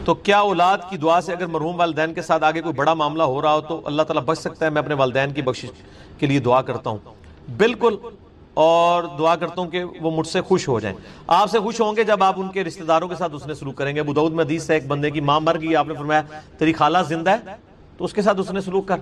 تو کیا اولاد کی دعا سے اگر مرحوم والدین کے ساتھ آگے کوئی بڑا معاملہ ہو رہا ہو تو اللہ تعالیٰ بچ سکتا ہے؟ میں اپنے والدین کی بخشش کے لیے دعا کرتا ہوں، بالکل، اور دعا کرتا ہوں کہ وہ مجھ سے خوش ہو جائیں۔ آپ سے خوش ہوں گے جب آپ ان کے رشتہ داروں کے ساتھ اس نے سلوک کریں گے۔ ابو داؤد میں حدیث ہے، ایک بندے کی ماں مر گئی، آپ نے فرمایا تیری خالہ زندہ ہے تو اس کے ساتھ اس نے سلوک کر،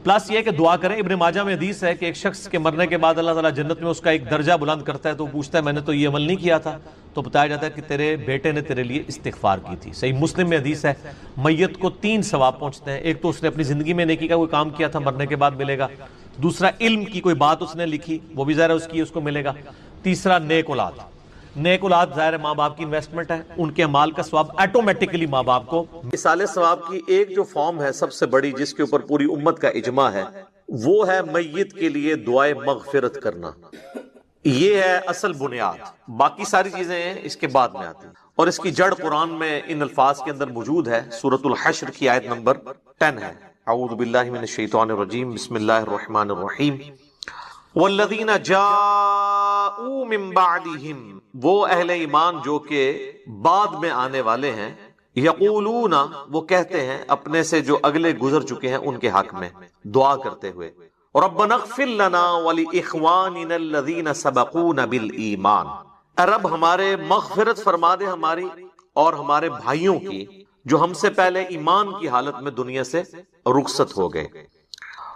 پلس یہ کہ دعا کریں۔ ابن ماجہ میں حدیث ہے کہ ایک شخص کے مرنے کے بعد اللہ تعالیٰ جنت میں اس کا ایک درجہ بلند کرتا ہے، تو پوچھتا ہے میں نے تو یہ عمل نہیں کیا تھا، تو بتایا جاتا ہے کہ تیرے بیٹے نے تیرے لیے استغفار کی تھی۔ صحیح مسلم میں حدیث ہے میت کو 3 ثواب پہنچتے ہیں، ایک تو اس نے اپنی زندگی میں نیکی کا کوئی کام کیا تھا، مرنے کے بعد ملے گا، دوسرا علم کی کوئی بات اس نے لکھی، وہ بھی ظاہر ہے اس کی اس کو ملے گا، تیسرا نیک اولاد۔ نیک اولاد ظاہر ہے ماں باپ کی انویسٹمنٹ ہے، ان کے اعمال کا ثواب آٹومیٹکلی ماں باپ کو۔ اصال ثواب کی ایک جو فارم ہے سب سے بڑی، جس کے اوپر پوری امت کا اجماع ہے، وہ ہے میت کے لیے دعائے مغفرت کرنا۔ یہ ہے اصل بنیاد، باقی ساری چیزیں اس کے بعد میں آتی ہیں، اور اس کی جڑ قرآن میں ان الفاظ کے اندر موجود ہے۔ سورۃ الحشر کی آیت نمبر 10 ہے، اعوذ باللہ من الشیطان الرجیم، بسم اللہ الرحمن الرحیم، والذین جاءوا من بعدہم، وہ اہل ایمان جو کہ بعد میں آنے والے ہیں، یقولون، وہ کہتے ہیں اپنے سے جو اگلے گزر چکے ہیں ان کے حق میں دعا کرتے ہوئے، ربنا اغفر لنا ولاخواننا الذین سبقونا بالایمان، اے رب ہمارے مغفرت فرما دے ہماری اور ہمارے بھائیوں کی جو ہم سے پہلے ایمان کی حالت میں دنیا سے رخصت ہو گئے،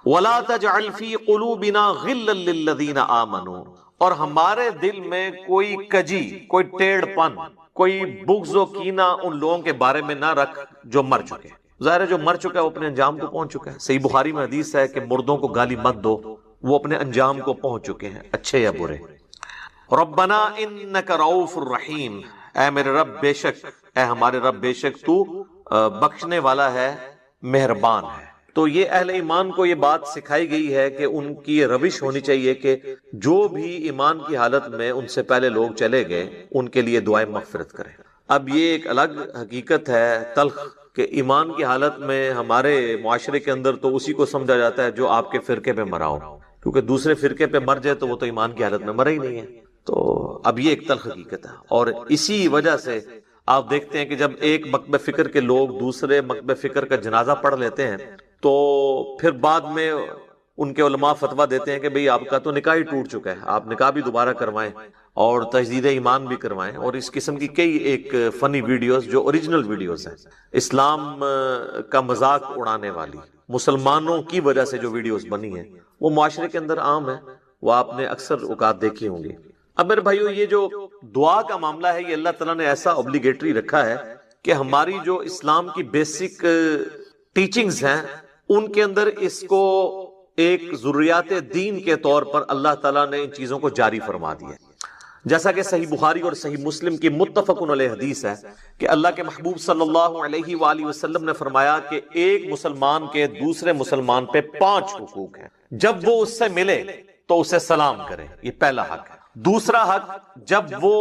ولا تجعل فی قلوبنا غلا للذین آمنوا، اور ہمارے دل میں کوئی کجی، کوئی ٹیڑھ پن، کوئی بغض و کینہ ان لوگوں کے بارے میں نہ رکھ جو مر چکے۔ ظاہر ہے جو مر چکا ہے وہ اپنے انجام کو پہنچ چکا ہے۔ صحیح بخاری میں حدیث ہے کہ مردوں کو گالی مت دو، وہ اپنے انجام کو پہنچ چکے ہیں، اچھے یا برے۔ ربنا انک رؤوف الرحیم، اے میرے رب بے شک، اے ہمارے رب بے شک تو بخشنے والا ہے، مہربان ہے۔ تو یہ اہل ایمان کو یہ بات سکھائی گئی ہے کہ ان کی یہ روش ہونی چاہیے کہ جو بھی ایمان کی حالت میں ان سے پہلے لوگ چلے گئے ان کے لیے دعائیں مغفرت کریں۔ اب یہ ایک الگ حقیقت ہے تلخ کہ ایمان کی حالت میں ہمارے معاشرے کے اندر تو اسی کو سمجھا جاتا ہے جو آپ کے فرقے پہ مرا ہو، کیونکہ دوسرے فرقے پہ مر جائے تو وہ تو ایمان کی حالت میں مرا ہی نہیں ہے۔ تو اب یہ ایک تلخ حقیقت ہے، اور اسی وجہ سے آپ دیکھتے ہیں کہ جب ایک مکتب فکر کے لوگ دوسرے مکتب فکر کا جنازہ پڑھ لیتے ہیں تو پھر بعد میں ان کے علماء فتویٰ دیتے ہیں کہ بھئی آپ کا تو نکاح ہی ٹوٹ چکا ہے، آپ نکاح بھی دوبارہ کروائیں اور تجدید ایمان بھی کروائیں، اور اس قسم کی کئی ایک فنی ویڈیوز جو اوریجنل ویڈیوز ہیں، اسلام کا مذاق اڑانے والی، مسلمانوں کی وجہ سے جو ویڈیوز بنی ہیں وہ معاشرے کے اندر عام ہیں، وہ آپ نے اکثر اوقات دیکھی ہوں گی۔ اب میرے بھائیو، یہ جو دعا کا معاملہ ہے یہ اللہ تعالیٰ نے ایسا اوبلیگیٹری رکھا ہے کہ ہماری جو اسلام کی بیسک ٹیچنگز ہیں ان کے اندر اس کو ایک ضروریات دین کے طور پر اللہ تعالیٰ نے ان چیزوں کو جاری فرما دیا ہے۔ جیسا کہ صحیح بخاری اور صحیح مسلم کی متفق علیہ حدیث ہے کہ اللہ کے محبوب صلی اللہ علیہ وآلہ وسلم نے فرمایا کہ ایک مسلمان کے دوسرے مسلمان پہ 5 حقوق ہیں۔ جب وہ اس سے ملے تو اسے سلام کرے، یہ پہلا حق ہے۔ دوسرا حق، جب وہ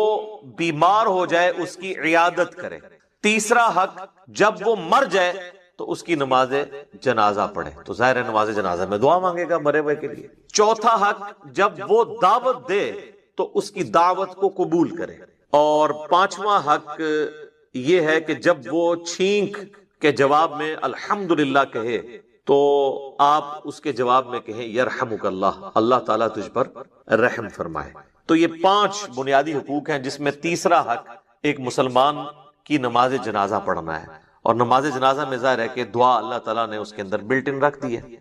بیمار ہو جائے اس کی عیادت کرے۔ تیسرا حق، جب وہ مر جائے تو اس کی نماز جنازہ پڑھے، تو ظاہر ہے نماز جنازہ میں دعا مانگے گا مرے ہوئے کے لیے۔ چوتھا حق، جب وہ دعوت دے تو اس کی دعوت کو قبول کرے۔ اور 5واں حق یہ ہے کہ جب وہ چھینک کے جواب میں الحمدللہ کہے تو آپ اس کے جواب میں کہیں یرحمک اللہ، اللہ تعالیٰ تجھ پر رحم فرمائے۔ تو یہ 5 بنیادی حقوق ہیں، جس میں تیسرا حق ایک مسلمان کی نماز جنازہ پڑھنا ہے، اور نماز جنازہ میں ظاہر ہے کہ دعا اللہ تعالیٰ نے اس کے اندر بلٹ ان رکھ دی ہے۔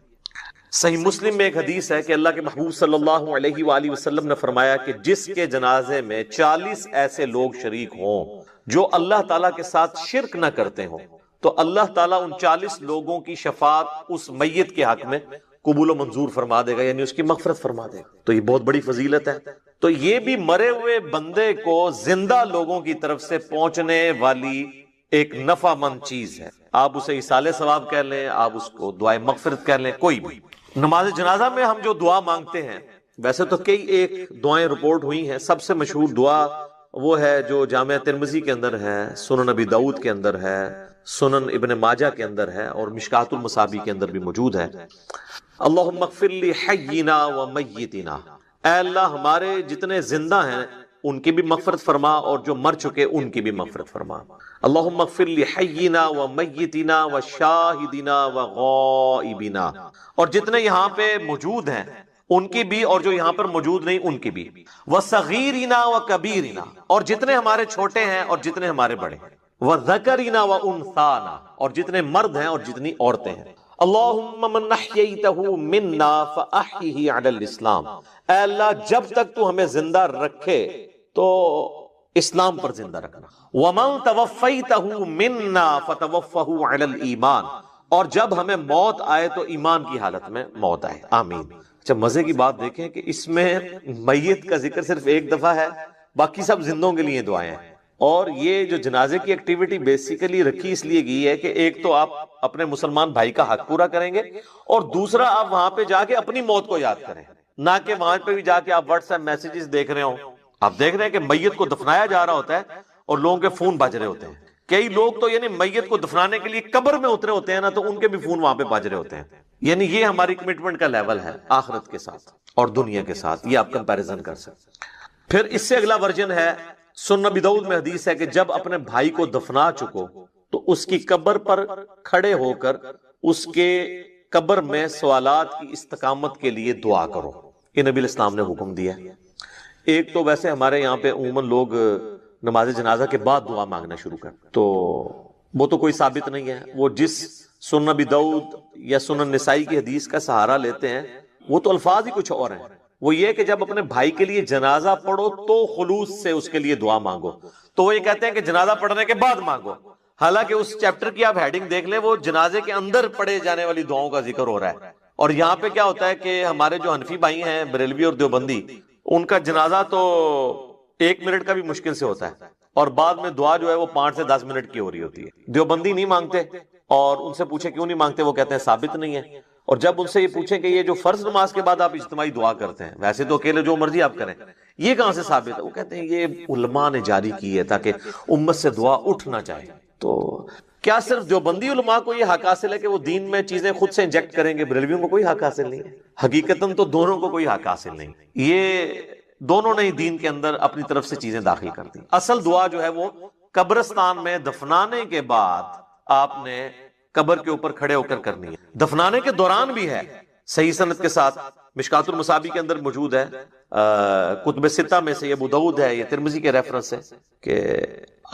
صحیح مسلم میں ایک حدیث ہے کہ اللہ کے محبوب صلی اللہ علیہ وآلہ وسلم نے فرمایا کہ جس کے جنازے میں 40 ایسے لوگ شریک ہوں جو اللہ تعالیٰ کے ساتھ شرک نہ کرتے ہوں تو اللہ تعالیٰ ان 40 لوگوں کی شفاعت اس میت کے حق میں قبول و منظور فرما دے گا، یعنی اس کی مغفرت فرما دے گا۔ تو یہ بہت بڑی فضیلت ہے۔ تو یہ بھی مرے ہوئے بندے کو زندہ لوگوں کی طرف سے پہنچنے والی ایک نفع مند چیز ہے۔ آپ اسے ایصال ثواب کہہ لیں، آپ اس کو دعائے مغفرت کہہ لیں، کوئی بھی۔ نماز جنازہ میں ہم جو دعا مانگتے ہیں، ویسے تو کئی ایک دعائیں رپورٹ ہوئی ہیں، سب سے مشہور دعا وہ ہے جو جامعہ ترمذی کے اندر ہے، سنن ابی داؤد کے اندر ہے، سنن ابن ماجہ کے اندر ہے، اور مشکات المصابیح کے اندر بھی موجود ہے۔ اللہم اغفر لی حینا و میتنا، اے اللہ ہمارے جتنے زندہ ہیں ان کی بھی مغفرت فرما اور جو مر چکے ان کی بھی مغفرت فرما. اللہم اغفر لحینا و میتنا و شاہدنا و غائبنا، اور جتنے یہاں پہ موجود ہیں ان کی بھی اور جو یہاں پر موجود نہیں ان کی بھی، وصغیرنا و کبیرنا، اور جتنے ہمارے چھوٹے ہیں اور جتنے ہمارے بڑے ہیں، وذکرنا و انثانا، اور جتنے مرد ہیں اور جتنی عورتیں ہیں. اللہم من احییتہ منا فاحیہ علی الاسلام، اے اللہ جب تک تو ہمیں زندہ رکھے تو اسلام پر زندہ رکھنا. ومن توفیتہ منا فتوفہ علی الایمان، اور جب ہمیں موت آئے تو ایمان کی حالت میں موت آئے. آمین. اچھا مزے کی بات دیکھیں کہ اس میں میت کا ذکر صرف ایک دفعہ ہے، باقی سب زندوں کے لیے دعائیں ہیں. اور یہ جو جنازے کی ایکٹیویٹی بیسیکلی رکھی اس لیے گئی ہے کہ ایک تو آپ اپنے مسلمان بھائی کا حق پورا کریں گے، اور دوسرا آپ وہاں پہ جا کے اپنی موت کو یاد کریں، نہ کہ وہاں پہ بھی جا کے آپ واٹس ایپ میسیجز دیکھ رہے ہوں. آپ دیکھ رہے ہیں کہ میت کو دفنایا جا رہا ہوتا ہے اور لوگوں کے فون بج رہے ہوتے ہیں. کئی لوگ تو یعنی میت کو دفنانے کے لیے قبر میں اترے ہوتے ہیں نا، تو ان کے بھی فون وہاں پہ بج رہے ہوتے ہیں. یعنی یہ ہماری کمٹمنٹ کا لیول ہے آخرت کے ساتھ اور دنیا کے ساتھ، یہ آپ کمپیریزن کر سکتے. پھر اس سے اگلا ورژن ہے، سنن ابی داؤد میں حدیث ہے کہ جب اپنے بھائی کو دفنا چکو تو اس کی قبر پر کھڑے ہو کر اس کے قبر میں سوالات کی استقامت کے لیے دعا کرو. یہ نبی الاسلام نے حکم دیا ہے. ایک تو ویسے ہمارے یہاں پہ عموماً لوگ نماز جنازہ کے بعد دعا مانگنا شروع کر، تو وہ تو کوئی ثابت نہیں ہے. وہ جس سنن ابی داؤد یا سنن نسائی کی حدیث کا سہارا لیتے ہیں وہ تو الفاظ ہی کچھ اور ہیں. وہ یہ کہ جب اپنے بھائی کے لیے جنازہ پڑھو تو خلوص سے اس کے لیے دعا مانگو. تو وہ یہ کہتے ہیں کہ جنازہ پڑھنے کے بعد مانگو، حالانکہ اس چیپٹر کی آپ ہیڈنگ دیکھ لیں، وہ جنازے کے اندر پڑھے جانے والی دعاؤں کا ذکر ہو رہا ہے. اور یہاں پہ کیا ہوتا ہے کہ ہمارے جو حنفی بھائی ہیں بریلوی اور دیوبندی، ان کا جنازہ تو 1 منٹ کا بھی مشکل سے ہوتا ہے، اور بعد میں دعا جو ہے وہ 5 سے 10 منٹ کی ہو رہی ہوتی ہے. دیوبندی نہیں مانگتے، اور ان سے پوچھے کیوں نہیں مانگتے، وہ کہتے ہیں ثابت نہیں ہے. اور جب ان سے یہ پوچھیں کہ یہ جو فرض نماز کے بعد آپ اجتماعی دعا کرتے ہیں، ویسے تو اکیلے جو مرضی آپ کریں، یہ کہاں سے ثابت ہے؟ وہ کہتے ہیں یہ علماء نے جاری کی ہے تاکہ امت سے دعا اٹھ نہ جائے. تو کیا صرف دیوبندی علماء کو یہ حق حاصل ہے کہ وہ دین میں چیزیں خود سے انجیکٹ کریں گے؟ بریلویوں کو کوئی حق حاصل نہیں ہے. حقیقتاً تو دونوں کو کوئی حق حاصل نہیں. یہ دونوں نے ہی دین کے اندر اپنی طرف سے چیزیں داخل کر دی. اصل دعا جو ہے وہ قبرستان میں دفنانے کے بعد آپ نے قبر کے اوپر کھڑے ہو کر کرنی ہے. دفنانے کے دوران بھی ہے، صحیح سند کے ساتھ، مشکات المصابیح کے اندر موجود ہے، کتب ستہ میں سے یہ ابو داؤد ہے، یہ ترمذی کے ریفرنس ہے کہ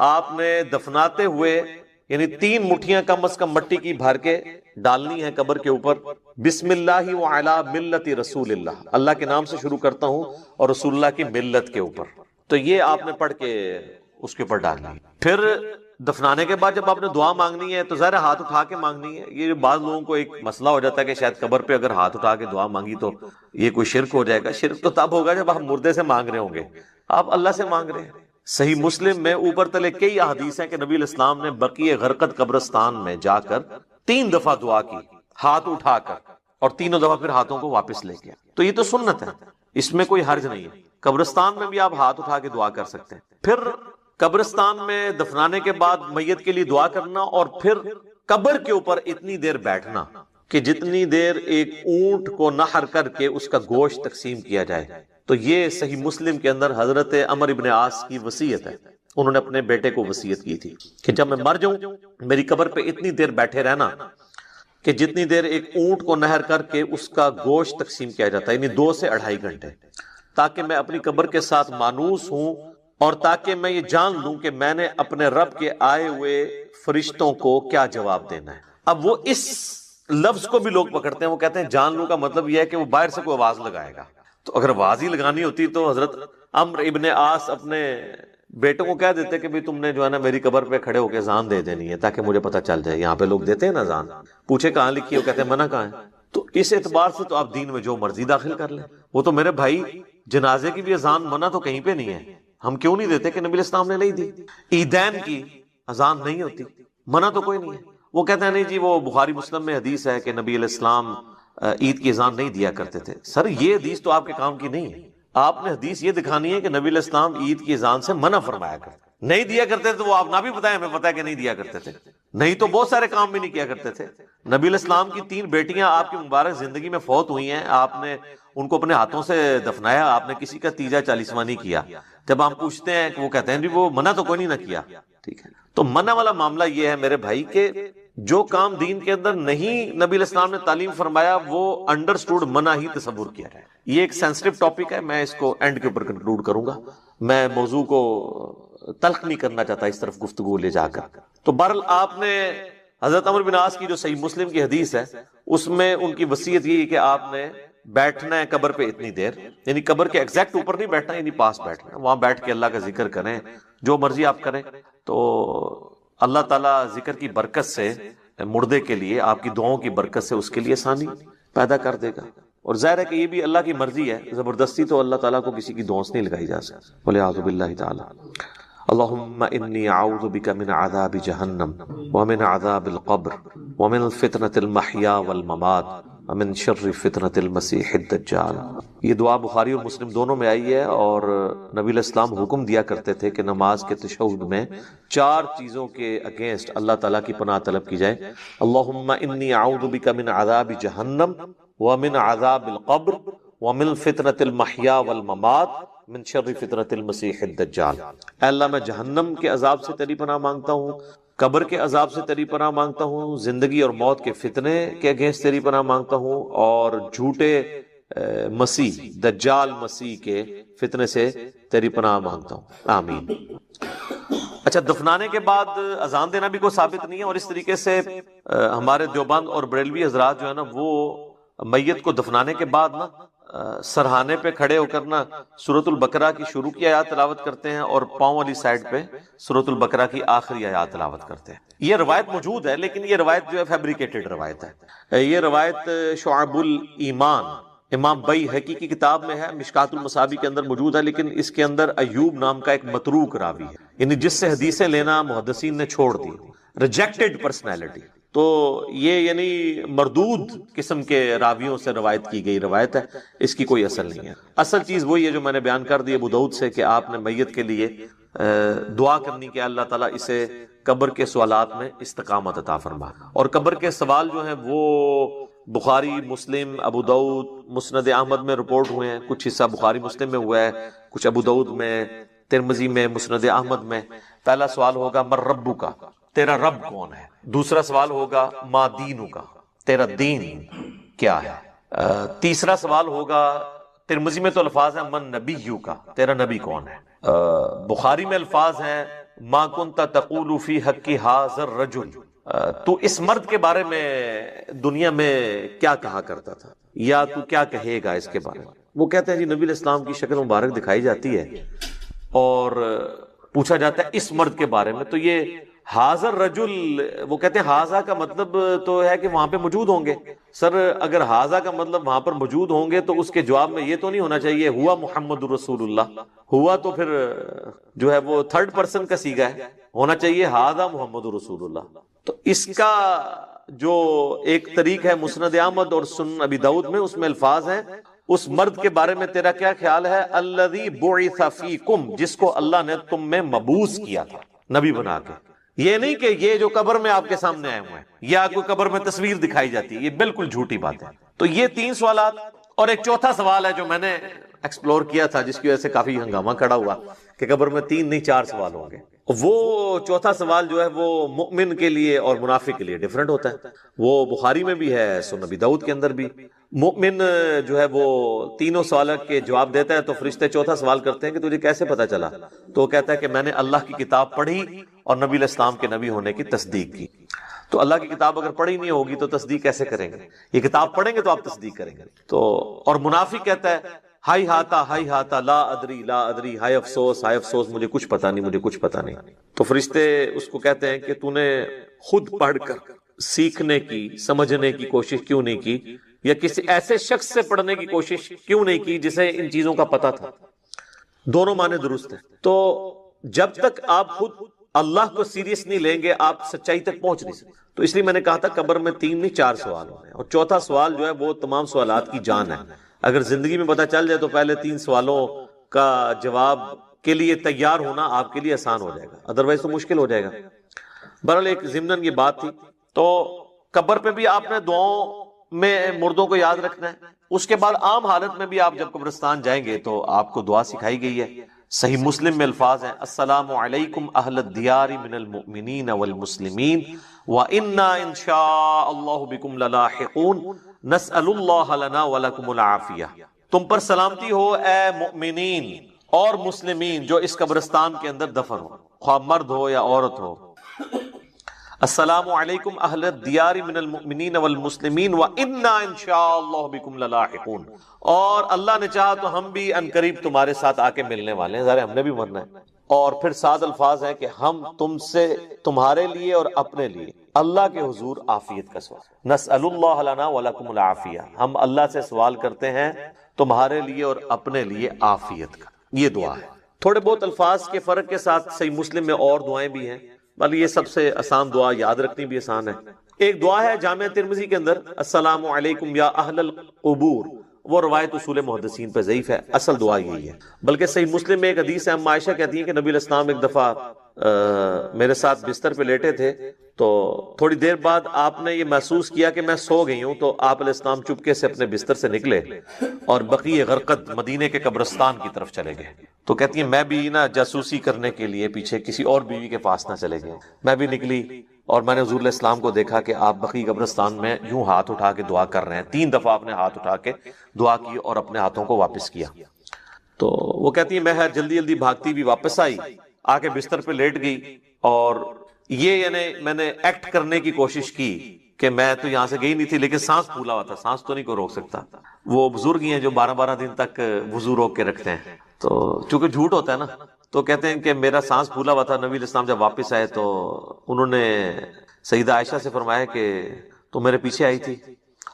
آپ نے دفناتے ہوئے یعنی 3 مٹھیاں کم از کم مٹی کی بھر کے ڈالنی ہے قبر کے اوپر. بسم اللہ وعلی ملت رسول اللہ، اللہ کے نام سے شروع کرتا ہوں اور رسول اللہ کی ملت کے اوپر. تو یہ آپ نے پڑھ کے اس کے اوپر ڈالنی ہے. پھر دفنانے کے بعد جب آپ نے دعا مانگنی ہے تو ظاہر ہاتھ اٹھا کے مانگنی ہے. یہ بعض لوگوں کو ایک مسئلہ ہو جاتا ہے کہ شاید قبر پہ اگر ہاتھ اٹھا کے دعا مانگی تو یہ کوئی شرک ہو جائے گا. شرک تو تب ہوگا جب آپ مردے سے مانگ رہے ہوں گے، آپ اللہ سے مانگ رہے ہیں. صحیح مسلم میں اوپر تلے کئی احادیث ہیں کہ نبی علیہ السلام نے بقیع غرقد قبرستان میں جا کر 3 دفعہ دعا کی ہاتھ اٹھا کر، اور 3 دفعہ پھر ہاتھوں کو واپس لے گیا. تو یہ تو سنت ہے، اس میں کوئی حرج نہیں ہے. قبرستان میں بھی آپ ہاتھ اٹھا کے دعا کر سکتے ہیں. پھر قبرستان میں دفنانے کے بعد میت کے لیے دعا کرنا، اور پھر قبر کے اوپر اتنی دیر بیٹھنا کہ جتنی دیر ایک اونٹ کو نحر کر کے اس کا گوشت تقسیم کیا جائے. تو یہ صحیح مسلم کے اندر حضرت عمر ابن عاص کی وصیت ہے. انہوں نے اپنے بیٹے کو وصیت کی تھی کہ جب میں مر جاؤں میری قبر پہ اتنی دیر بیٹھے رہنا کہ جتنی دیر ایک اونٹ کو نحر کر کے اس کا گوشت تقسیم کیا جاتا ہے، یعنی 2 سے 2.5 گھنٹے، تاکہ میں اپنی قبر کے ساتھ مانوس ہوں، اور تاکہ میں یہ جان لوں کہ میں نے اپنے رب کے آئے ہوئے فرشتوں کو کیا جواب دینا ہے. اب وہ اس لفظ کو بھی لوگ پکڑتے ہیں، وہ کہتے ہیں جان لوں کا مطلب یہ ہے کہ وہ باہر سے کوئی آواز لگائے گا. تو اگر آواز ہی لگانی ہوتی تو حضرت عمرو ابن عاص اپنے بیٹوں کو کہہ دیتے کہ تم نے جو ہے نا میری قبر پہ کھڑے ہو کے اذان دے دینی ہے تاکہ مجھے پتہ چل جائے. یہاں پہ لوگ دیتے ہیں نا اذان، پوچھے کہاں لکھی ہے، وہ کہتے ہیں منع کہاں ہے. تو اس اعتبار سے تو آپ دین میں جو مرضی داخل کر لیں. وہ تو میرے بھائی جنازے کی بھی اذان منع تو کہیں پہ نہیں ہے. ہم کیوں نہیں دیتے کہ نبی علیہ السلام نے نہیں دی. عیدین کی اذان نہیں ہوتی، منع تو کوئی نہیں ہے. وہ کہتے ہیں نہیں جی وہ بخاری مسلم میں حدیث ہے کہ نبی علیہ السلام عید کی اذان نہیں دیا کرتے تھے. سر یہ حدیث تو آپ کے کام کی نہیں ہے. آپ نے حدیث یہ دکھانی ہے کہ نبی علیہ السلام عید کی اذان سے منع فرمایا کرتے، نہیں دیا کرتے تو وہ آپ نہ بھی بتائیں، ہمیں پتہ ہے کہ نہیں دیا کرتے تھے. نہیں تو بہت سارے کام بھی نہیں کیا کرتے تھے. نبی علیہ السلام کی 3 بیٹیاں آپ کی مبارک زندگی میں فوت ہوئی ہیں، آپ نے ان کو اپنے ہاتھوں سے دفنایا، آپ نے کسی کا تیجا 40واں نہیں کیا۔ جب ہم پوچھتے ہیں کہ وہ کہتے ہیں جی وہ منع تو کوئی نہیں نہ کیا، ٹھیک ہے۔ تو منع والا معاملہ یہ ہے میرے بھائی کہ جو کام دین کے اندر نہیں نبی علیہ السلام نے تعلیم فرمایا وہ انڈرسٹوڈ منع ہی تصور کیا جائے۔ یہ ایک سینسٹیو ٹاپک ہے، میں اس کو اینڈ کے اوپر کنکلوڈ کروں گا، میں موضوع کو تلخ نہیں کرنا چاہتا اس طرف گفتگو لے جا کر۔ تو بہرحال آپ نے حضرت عمرو بن عاص کی جو صحیح مسلم کی حدیث ہے اس میں ان کی وصیت یہ ہے کہ آپ نے بیٹھنا ہے قبر پہ اتنی دیر، یعنی قبر کے ایگزیکٹ اوپر نہیں بیٹھنا، یعنی پاس بیٹھنا ہے، وہاں بیٹھ کے اللہ کا ذکر کریں، جو مرضی آپ کریں، تو اللہ تعالیٰ ذکر کی برکت سے مردے کے لیے، آپ کی دعاؤں کی برکت سے اس کے لیے آسانی پیدا کر دے گا۔ اور ظاہر ہے کہ یہ بھی اللہ کی مرضی ہے، زبردستی تو اللہ تعالیٰ کو کسی کی دعاؤں سے نہیں لگائی جا سکتی۔ والعیاذ باللہ تعالی۔ اللہم انی اعوذ بک من عذاب جہنم ومن عذاب القبر ومن فتنة المحیا والممات ومن شر فتنة المسیح الدجال۔ یہ دعا بخاری اور مسلم دونوں میں آئی ہے، اور نبی علیہ السلام حکم دیا کرتے تھے کہ نماز کے تشہد میں 4 چیزوں کے اگینسٹ اللہ تعالیٰ کی پناہ طلب کی جائے۔ اللہم انی اعوذ بک من عذاب جہنم ومن عذاب القبر ومن فتنة المحیا والممات من شر فتنة المسیح الدجال۔ اے اللہ میں جہنم کے عذاب سے تیری پناہ مانگتا ہوں، قبر کے عذاب سے تیری پناہ مانگتا ہوں، زندگی اور موت کے فتنے کے اگینسٹ تیری پناہ مانگتا ہوں، اور جھوٹے مسیح دجال مسیح کے فتنے سے تیری پناہ مانگتا ہوں، آمین۔ اچھا، دفنانے کے بعد اذان دینا بھی کوئی ثابت نہیں ہے، اور اس طریقے سے ہمارے دیوبند اور بریلوی حضرات جو ہے نا وہ میت کو دفنانے کے بعد نا سرہانے پہ کھڑے ہو کر نا سورۃ البقرہ کی شروع کی آیات تلاوت کرتے ہیں، اور پاؤں والی سائڈ پہ سورۃ البقرہ کی آخری آیات تلاوت کرتے ہیں۔ یہ روایت موجود ہے، لیکن یہ روایت جو ہے فیبریکیٹڈ روایت ہے۔ یہ روایت شعب الایمان امام بیہقی کی کتاب میں ہے، مشکات المصابیح کے اندر موجود ہے، لیکن اس کے اندر ایوب نام کا ایک متروک راوی ہے، یعنی جس سے حدیثیں لینا محدثین نے چھوڑ دی، ریجیکٹڈ پرسنالٹی۔ تو یہ یعنی مردود قسم کے راویوں سے روایت کی گئی روایت ہے، اس کی کوئی اصل نہیں ہے۔ اصل چیز وہی ہے جو میں نے بیان کر دی ابو داؤد سے، کہ آپ نے میت کے لیے دعا کرنی کہ اللہ تعالیٰ اسے قبر کے سوالات میں استقامت عطا فرما۔ اور قبر کے سوال جو ہیں وہ بخاری، مسلم، ابو داؤد، مسند احمد میں رپورٹ ہوئے ہیں، کچھ حصہ بخاری مسلم میں ہوا ہے، کچھ ابو داؤد میں، ترمذی میں، مسند احمد میں۔ پہلا سوال ہوگا من ربک کا، تیرا رب کون ہے؟ دوسرا سوال ہوگا ما دینو کا، تیرا دین کیا ہے؟ تیسرا سوال ہوگا، ترمذی میں تو الفاظ ہیں من نبیو کا، تیرا نبی کون ہے؟ بخاری میں الفاظ ہیں ما کنت تقول فی حق ھذا الرجل، تو اس مرد کے بارے میں دنیا میں کیا کہا کرتا تھا، یا تو کیا کہے گا اس کے بارے میں؟ وہ کہتے ہیں جی نبی علیہ السلام کی شکل مبارک دکھائی جاتی ہے اور پوچھا جاتا ہے اس مرد کے بارے میں، تو یہ حاضر رجل، وہ کہتے ہیں حاضا کا مطلب تو ہے کہ وہاں پہ موجود ہوں گے۔ سر اگر حاضا کا مطلب وہاں پر موجود ہوں گے تو اس کے جواب میں یہ تو نہیں ہونا چاہیے ہوا محمد رسول اللہ، ہوا تو پھر جو ہے وہ تھرڈ پرسن کا صیغہ ہے، ہونا چاہیے حاضا محمد رسول اللہ۔ تو اس کا جو ایک طریق ہے مسند احمد اور سنن ابی داؤد میں، اس میں الفاظ ہیں اس مرد کے بارے میں تیرا کیا خیال ہے؟ الذی بعث فیکم، جس کو اللہ نے تم میں مبعوث کیا تھا نبی بنا کے۔ یہ نہیں کہ یہ جو قبر میں آپ کے سامنے آئے ہوئے ہیں یا کوئی قبر میں تصویر دکھائی جاتی ہے، یہ بالکل جھوٹی بات ہے۔ تو یہ 3 سوالات، اور ایک چوتھا سوال ہے جو میں نے ایکسپلور کیا تھا، جس کی وجہ سے کافی ہنگامہ کھڑا ہوا کہ قبر میں 3 نہیں 4 سوال ہوں گے۔ وہ چوتھا سوال جو ہے وہ مؤمن کے لیے اور منافق کے لیے ڈیفرنٹ ہوتا ہے، وہ بخاری میں بھی ہے، سنن ابی داؤد کے اندر بھی۔ مؤمن جو ہے وہ تینوں سوالوں کے جواب دیتا ہے، تو فرشتے چوتھا سوال کرتے ہیں کہ تجھے کیسے پتا چلا؟ تو وہ کہتا ہے کہ میں نے اللہ کی کتاب پڑھی اور نبی علیہ السلام کے نبی ہونے کی تصدیق کی۔ تو اللہ کی کتاب اگر پڑھی نہیں ہوگی تو تصدیق کیسے کریں گے؟ یہ کتاب پڑھیں گے تو آپ تصدیق کریں گے۔ تو اور منافق کہتا ہے ہائی ہاتا لا ادری لا ادری، ہائے افسوس ہائے افسوس، مجھے کچھ پتا نہیں، مجھے کچھ پتا نہیں۔ تو فرشتے اس کو کہتے ہیں کہ تو نے خود پڑھ کر سیکھنے کی، سمجھنے کی کوشش کیوں نہیں کی، یا کسی ایسے شخص سے پڑھنے کی کوشش کیوں نہیں کی جسے ان چیزوں کا پتا تھا؟ دونوں معنی درست ہیں۔ تو جب تک آپ خود اللہ کو سیریس نہیں لیں گے آپ سچائی تک پہنچ نہیں سکتے۔ تو اس لیے میں نے کہا تھا قبر میں 3 نہیں 4 سوال ہونے، اور چوتھا سوال جو ہے وہ تمام سوالات کی جان ہے۔ اگر زندگی میں پتا چل جائے تو پہلے 3 سوالوں کا جواب کے لیے تیار ہونا آپ کے لیے آسان ہو جائے گا، ادروائز تو مشکل ہو جائے گا۔ بہرحال ایک ضمناً یہ بات تھی۔ تو قبر پہ بھی آپ نے دعاؤں میں مردوں کو یاد رکھنا ہے. اس کے بعد عام حالت میں بھی آپ جب قبرستان جائیں گے تو آپ کو دعا سکھائی گئی ہے. صحیح مسلم میں الفاظ ہیں: السلام علیکم اہل الدیار من المؤمنین والمسلمین وإنا ان شاء اللہ بکم للاحقون نسأل اللہ لنا ولکم العافیہ. تم پر سلامتی ہو اے مؤمنین اور مسلمین جو اس قبرستان کے اندر دفن ہو، خواہ مرد ہو یا عورت ہو. السلام علیکم اہل الدیار من المؤمنین والمسلمین وإنا ان شاء اللہ بکم للاحقون. اور اللہ نے چاہا تو ہم بھی ان قریب تمہارے ساتھ آ کے ملنے والے ہیں، ظاہر ہم نے بھی مرنا ہے. اور پھر سات الفاظ ہیں کہ ہم تم سے تمہارے لیے اور اپنے لیے اللہ کے حضور عافیت کا سوال. نسأل اللہ لنا ولکم العافیہ، ہم اللہ سے سوال کرتے ہیں تمہارے لیے اور اپنے لیے عافیت کا. یہ دعا ہے. تھوڑے بہت الفاظ کے فرق کے ساتھ صحیح مسلم میں اور دعائیں بھی ہیں، بلکہ یہ سب سے آسان دعا، یاد رکھنی بھی آسان ہے. ایک دعا ہے جامع ترمذی کے اندر: السلام علیکم یا اہل القبور. وہ روایت اصول محدثین پہ ضعیف ہے، اصل دعا یہی ہے. بلکہ صحیح مسلم میں ایک حدیث ہے، ہم عائشہ کہتی ہیں کہ نبی علیہ السلام ایک دفعہ میرے ساتھ بستر پہ لیٹے تھے، تو تھوڑی دیر بعد آپ نے یہ محسوس کیا کہ میں سو گئی ہوں، تو آپ علیہ السلام چپکے سے اپنے بستر سے نکلے اور بقیع غرقد مدینے کے قبرستان کی طرف چلے گئے. تو کہتی ہیں میں بھی نا جاسوسی کرنے کے لیے پیچھے کسی اور بیوی کے پاس نہ چلے گئے، میں بھی نکلی اور میں نے حضور علیہ السلام کو دیکھا کہ آپ بقیع قبرستان میں یوں ہاتھ اٹھا کے دعا کر رہے ہیں. 3 دفعہ آپ نے ہاتھ اٹھا کے دعا کی اور اپنے ہاتھوں کو واپس کیا. تو وہ کہتی ہیں میں جلدی جلدی بھاگتی بھی واپس آئی، آ کے بستر پہ لیٹ گئی، اور یہ یعنی میں نے ایکٹ کرنے کی کوشش کی کہ میں تو یہاں سے گئی نہیں تھی، لیکن سانس پھولا ہوا تھا، سانس تو نہیں کو روک سکتا. وہ بزرگ ہی ہیں جو 12 دن تک وضو روک کے رکھتے ہیں، تو چونکہ جھوٹ ہوتا ہے نا، تو کہتے ہیں کہ میرا سانس پھولا ہوا تھا. نبی علیہ السلام جب واپس آئے تو انہوں نے سیدہ عائشہ سے فرمایا کہ تم میرے پیچھے آئی تھی،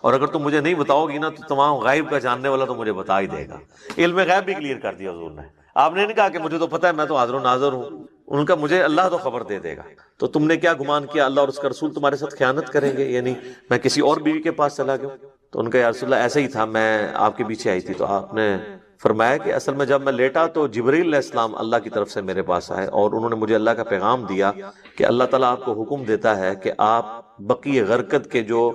اور اگر تم مجھے نہیں بتاؤ گی نا تو تمام غائب کا جاننے والا تو مجھے بتا ہی دے گا. علم غیب بھی کلیئر کر دیا حضور نے. آپ نے نہیں کہا کہ مجھے تو پتہ ہے، میں تو حاضر و ناظر ہوں. ان کا مجھے اللہ تو خبر دے دے گا. تو تم نے کیا گمان کیا اللہ اور اس کا رسول تمہارے ساتھ خیانت کریں گے، یعنی میں کسی اور بیوی کے پاس چلا گیا؟ تو ان کا یا رسول اللہ ایسا ہی تھا، میں آپ کے پیچھے آئی تھی. تو آپ نے فرمایا کہ اصل میں جب میں لیٹا تو جبرائیل علیہ السلام اللہ کی طرف سے میرے پاس آئے اور انہوں نے مجھے اللہ کا پیغام دیا کہ اللہ تعالیٰ آپ کو حکم دیتا ہے کہ آپ بقیع غرقد کے جو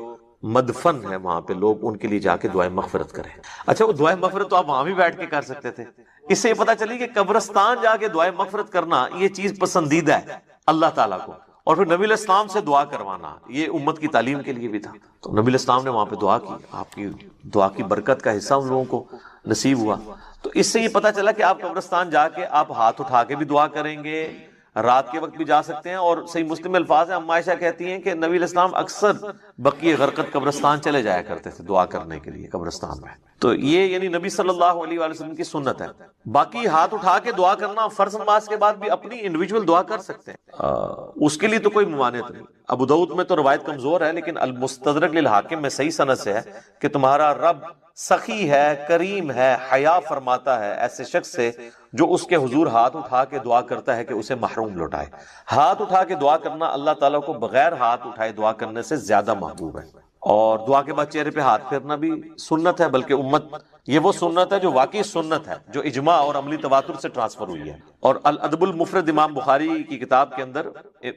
مدفن ہے وہاں پہ لوگ، ان کے لیے جا کے دعائیں مغفرت کریں. اچھا، وہ دعائیں مغفرت تو آپ وہاں بھی بیٹھ کے کر سکتے تھے. اس سے یہ پتہ چلی کہ قبرستان جا کے دعائیں مغفرت کرنا یہ چیز پسندیدہ ہے اللہ تعالیٰ کو. اور پھر نبی علیہ السلام سے دعا کروانا یہ امت کی تعلیم کے لیے بھی تھا. تو نبی علیہ السلام نے وہاں پہ دعا کی، آپ کی دعا کی برکت کا حصہ ان لوگوں کو نصیب ہوا. تو اس سے یہ پتہ چلا کہ آپ قبرستان جا کے آپ ہاتھ اٹھا کے بھی دعا کریں گے، رات کے وقت بھی جا سکتے ہیں. اور صحیح مسلم میں الفاظ ہیں، ام عائشہ کہتی ہیں کہ نبی علیہ السلام اکثر بقیع غرقد قبرستان چلے جایا کرتے تھے دعا کرنے کے لیے قبرستان میں. تو یہ یعنی نبی صلی اللہ علیہ وآلہ وسلم کی سنت ہے. باقی ہاتھ اٹھا کے دعا کرنا فرض نماز کے بعد بھی اپنی انڈیویجول دعا کر سکتے ہیں، اس کے لیے تو کوئی ممانعت نہیں. ابو داؤد میں تو روایت کمزور ہے، لیکن المستدرک للحاکم میں صحیح سند سے ہے کہ تمہارا رب سخی ہے، کریم ہے، حیا فرماتا ہے ایسے شخص سے جو اس کے حضور ہاتھ اٹھا کے دعا کرتا ہے کہ اسے محروم لوٹائے. ہاتھ اٹھا کے دعا کرنا اللہ تعالیٰ کو بغیر ہاتھ اٹھائے دعا کرنے سے زیادہ محبوب ہے. اور دعا کے بعد چہرے پہ ہاتھ پھیرنا بھی سنت ہے، بلکہ امت یہ وہ سنت ہے جو واقعی سنت ہے، جو اجماع اور عملی تواتر سے ٹرانسفر ہوئی ہے. اور الادب المفرد امام بخاری کی کتاب کے اندر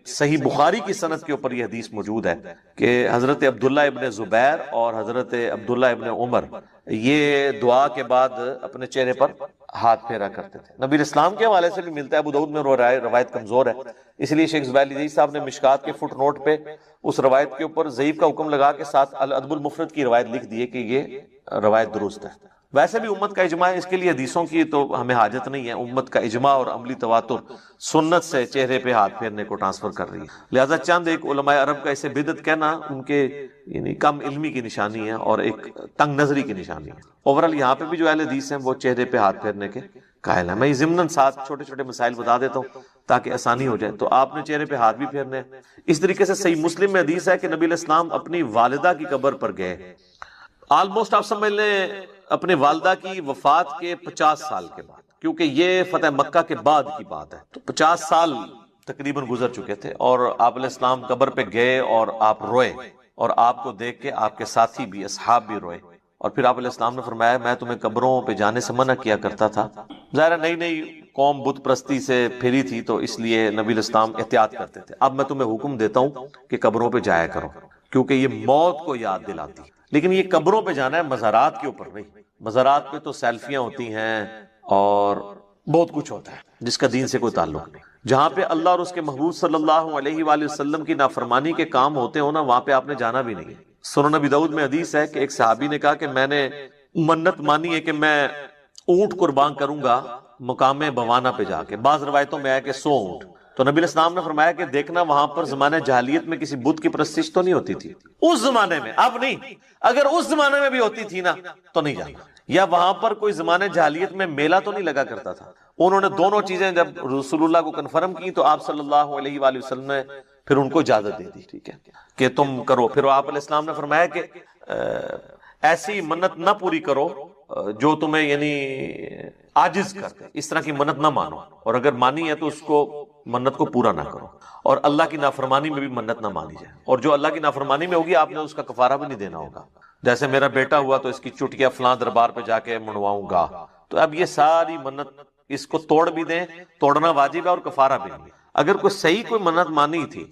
صحیح بخاری کی سند کے اوپر یہ حدیث موجود ہے کہ حضرت عبداللہ ابن زبیر اور حضرت عبداللہ ابن عمر یہ دعا کے بعد اپنے چہرے پر ہاتھ پھیرا کرتے تھے. نبی اسلام کے حوالے سے بھی ملتا ہے، ابو داؤد میں روایت کمزور ہے، اس لیے شیخ زبیر علی صاحب نے مشکات کے فٹ نوٹ پہ اس روایت کے اوپر ضعیف کا حکم لگا کے ساتھ الادب المفرد کی روایت لکھ دی ہے کہ یہ روایت درست ہے. ویسے بھی امت کا اجماع ہے، اس کے لیے حدیثوں کی تو ہمیں حاجت نہیں ہے. امت کا اجماع اور عملی تواتر سنت سے چہرے پہ ہاتھ پھیرنے کو ٹرانسفر کر رہی ہے. لہذا چند ایک علماء عرب کا اسے بدعت کہنا ان کے یعنی کم علمی کی نشانی ہے اور ایک تنگ نظری کی نشانی ہے. اوورال یہاں پہ بھی جو اہل حدیث ہیں وہ چہرے پہ ہاتھ پھیرنے کے قائل ہیں. میں ضمناً ساتھ چھوٹے چھوٹے مسائل بتا دیتا ہوں تاکہ آسانی ہو جائے. تو آپ نے چہرے پہ ہاتھ بھی پھیرنے ہیں. اس طریقے سے صحیح مسلم میں حدیث ہے کہ نبی علیہ السلام اپنی والدہ کی قبر پر گئے. آلموسٹ آپ سمجھ لیں اپنے والدہ کی وفات کے 50 سال کے بعد، کیونکہ یہ فتح مکہ کے بعد کی بات ہے، تو 50 سال تقریباً گزر چکے تھے. اور آپ علیہ السلام قبر پہ گئے اور آپ روئے، اور آپ کو دیکھ کے آپ کے ساتھی بھی اصحاب بھی روئے. اور پھر آپ علیہ السلام نے فرمایا میں تمہیں قبروں پہ جانے سے منع کیا کرتا تھا. ظاہر نئی نئی قوم بت پرستی سے پھری تھی تو اس لیے نبی علیہ السلام احتیاط کرتے تھے. اب میں تمہیں حکم دیتا ہوں کہ قبروں پہ جایا کرو، کیونکہ یہ موت کو یاد دلاتی ہے. لیکن یہ قبروں پہ جانا ہے، مزارات کے اوپر نہیں۔ مزارات پہ تو سیلفیاں ہوتی ہیں اور بہت کچھ ہوتا ہے جس کا دین سے کوئی تعلق نہیں۔ جہاں پہ اللہ اور اس کے محبوب صلی اللہ علیہ وآلہ وسلم کی نافرمانی کے کام ہوتے ہو نا، وہاں پہ آپ نے جانا بھی نہیں ہے۔ سنن نبی داؤد میں حدیث ہے کہ ایک صحابی نے کہا کہ میں نے منت مانی ہے کہ میں اونٹ قربان کروں گا مقام بوانا پہ جا کے، بعض روایتوں میں ہے کہ 100 اونٹ۔ تو نبی علیہ السلام نے فرمایا کہ دیکھنا وہاں پر زمانہ جاہلیت میں کسی بت کی پرستش تو نہیں ہوتی تھی، اس زمانے میں، اب نہیں، اگر اس زمانے میں بھی ہوتی تھی نا تو نہیں جانا۔ یا وہاں پر کوئی زمانہ جاہلیت میں میلہ تو نہیں لگا کرتا تھا۔ انہوں نے دونوں چیزیں جب رسول اللہ کو کنفرم کی تو آپ صلی اللہ علیہ وآلہ وسلم نے پھر ان کو اجازت دے دی، ٹھیک ہے کہ تم کرو۔ پھر آپ علیہ السلام نے فرمایا کہ ایسی منت نہ پوری کرو جو تمہیں یعنی عاجز کر دے، اس طرح کی منت نہ مانو، اور اگر مانی ہے تو اس کو منت کو پورا نہ کرو، اور اللہ کی نافرمانی میں بھی منت نہ مانی جائے، اور جو اللہ کی نافرمانی میں ہوگی آپ نے اس کا کفارہ بھی نہیں دینا ہوگا۔ جیسے میرا بیٹا ہوا تو اس کی چٹکیا فلاں دربار پہ جا کے منواؤں گا، تو اب یہ ساری منت اس کو توڑ بھی دیں، توڑنا واجب ہے اور کفارہ بھی نہیں۔ اگر کوئی صحیح کوئی منت مانی تھی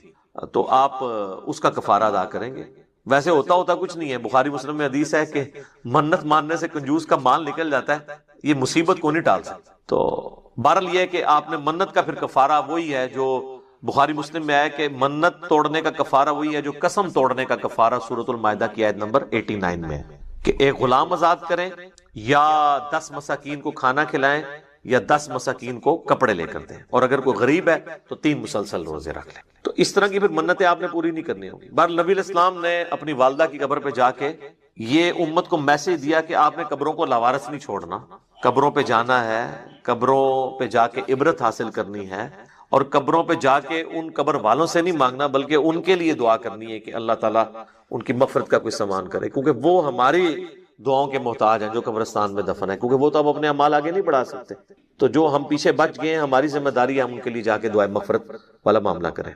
تو آپ اس کا کفارہ ادا کریں گے۔ ویسے ہوتا کچھ نہیں ہے، بخاری مسلم میں حدیث ہے کہ منت ماننے سے کنجوس کا مال نکل جاتا ہے، یہ مصیبت کو نہیں ٹال سکتا۔ تو بہرحال یہ ہے کہ آپ نے منت کا پھر کفارہ وہی ہے جو بخاری مسلم میں ہے کہ منت توڑنے کا کفارہ وہی ہے جو قسم توڑنے کا کفارہ سورۃ المائدہ کی آیت نمبر 89 میں ہے، کہ ایک غلام آزاد کریں یا 10 مساکین کو کھانا کھلائیں یا 10 مساکین کو کپڑے لے کر دیں، اور اگر کوئی غریب ہے تو 3 مسلسل روزے رکھ لیں۔ تو اس طرح کی پھر منتیں آپ نے پوری نہیں کرنی ہوگی۔ بہرحال نبی علیہ السلام نے اپنی والدہ کی قبر پہ جا کے یہ امت کو میسج دیا کہ آپ نے قبروں کو لاوارث نہیں چھوڑنا، قبروں پہ جانا ہے، قبروں پہ جا کے عبرت حاصل کرنی ہے، اور قبروں پہ جا کے ان قبر والوں سے نہیں مانگنا بلکہ ان کے لیے دعا کرنی ہے کہ اللہ تعالیٰ ان کی مغفرت کا کوئی سامان کرے، کیونکہ وہ ہماری دعاؤں کے محتاج ہیں جو قبرستان میں دفن ہے، کیونکہ وہ تو اب اپنے اعمال آگے نہیں بڑھا سکتے۔ تو جو ہم پیچھے بچ گئے ہیں، ہماری ذمہ داری ہے ہم ان کے لیے جا کے دعائے مغفرت والا معاملہ کریں۔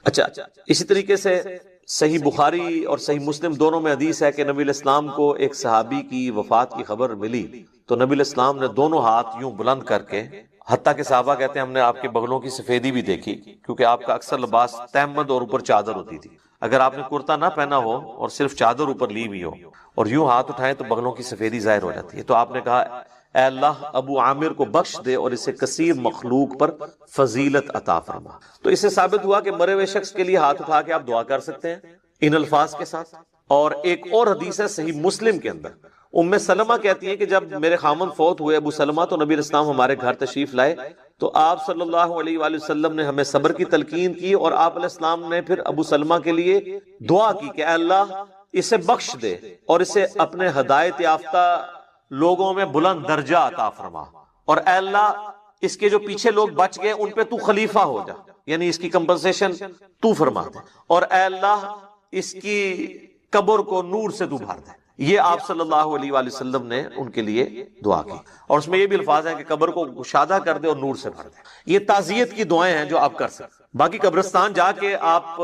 اچھا، اسی طریقے سے صحیح بخاری اور صحیح مسلم دونوں میں حدیث ہے کہ نبی علیہ السلام کو ایک صحابی کی وفات کی خبر ملی تو نبی علیہ السلام نے دونوں ہاتھ یوں بلند کر کے، حتیٰ کہ صحابہ کہتے ہیں ہم نے آپ کے بغلوں کی سفیدی بھی دیکھی، کیونکہ آپ کا اکثر لباس تہمد اور اوپر چادر ہوتی تھی، اگر آپ نے کرتا نہ پہنا ہو اور صرف چادر اوپر لی ہوئی ہو اور یوں ہاتھ اٹھائیں تو بغلوں کی سفیدی ظاہر ہو جاتی ہے۔ تو آپ نے کہا اے اللہ ابو عامر کو بخش دے اور اسے کثیر مخلوق پر فضیلت عطا فرما۔ تو اس سے ثابت ہوا کہ مرے ہوئے شخص کے لیے ہاتھ اٹھا کے آپ دعا کر سکتے ہیں ان الفاظ کے ساتھ۔ اور ایک اور حدیث ہے صحیح مسلم کے اندر، ام سلمہ کہتی ہیں کہ جب میرے خامن فوت ہوئے ابو سلمہ تو نبی علیہ السلام ہمارے گھر تشریف لائے تو آپ صلی اللہ علیہ وآلہ وسلم نے ہمیں صبر کی تلقین کی، اور آپ علیہ السلام نے پھر ابو سلمہ کے لیے دعا کی کہ اے اللہ اسے بخش دے اور اسے اپنے ہدایت یافتہ لوگوں میں بلند درجہ عطا فرما، اور اے اللہ اس کے جو پیچھے لوگ بچ گئے ان پہ تو خلیفہ ہو جا، یعنی اس کی کمپنسیشن تو فرما دے، اور اے اللہ اس کی قبر کو نور سے تو بھر دے۔ یہ آپ صلی اللہ علیہ وآلہ وسلم نے ان کے لیے دعا کی، اور اس میں یہ بھی الفاظ ہیں کہ قبر کو گشادہ کر دے اور نور سے بھر دے۔ یہ تعزیت کی دعائیں ہیں جو آپ کر سکتے۔ باقی قبرستان جا کے آپ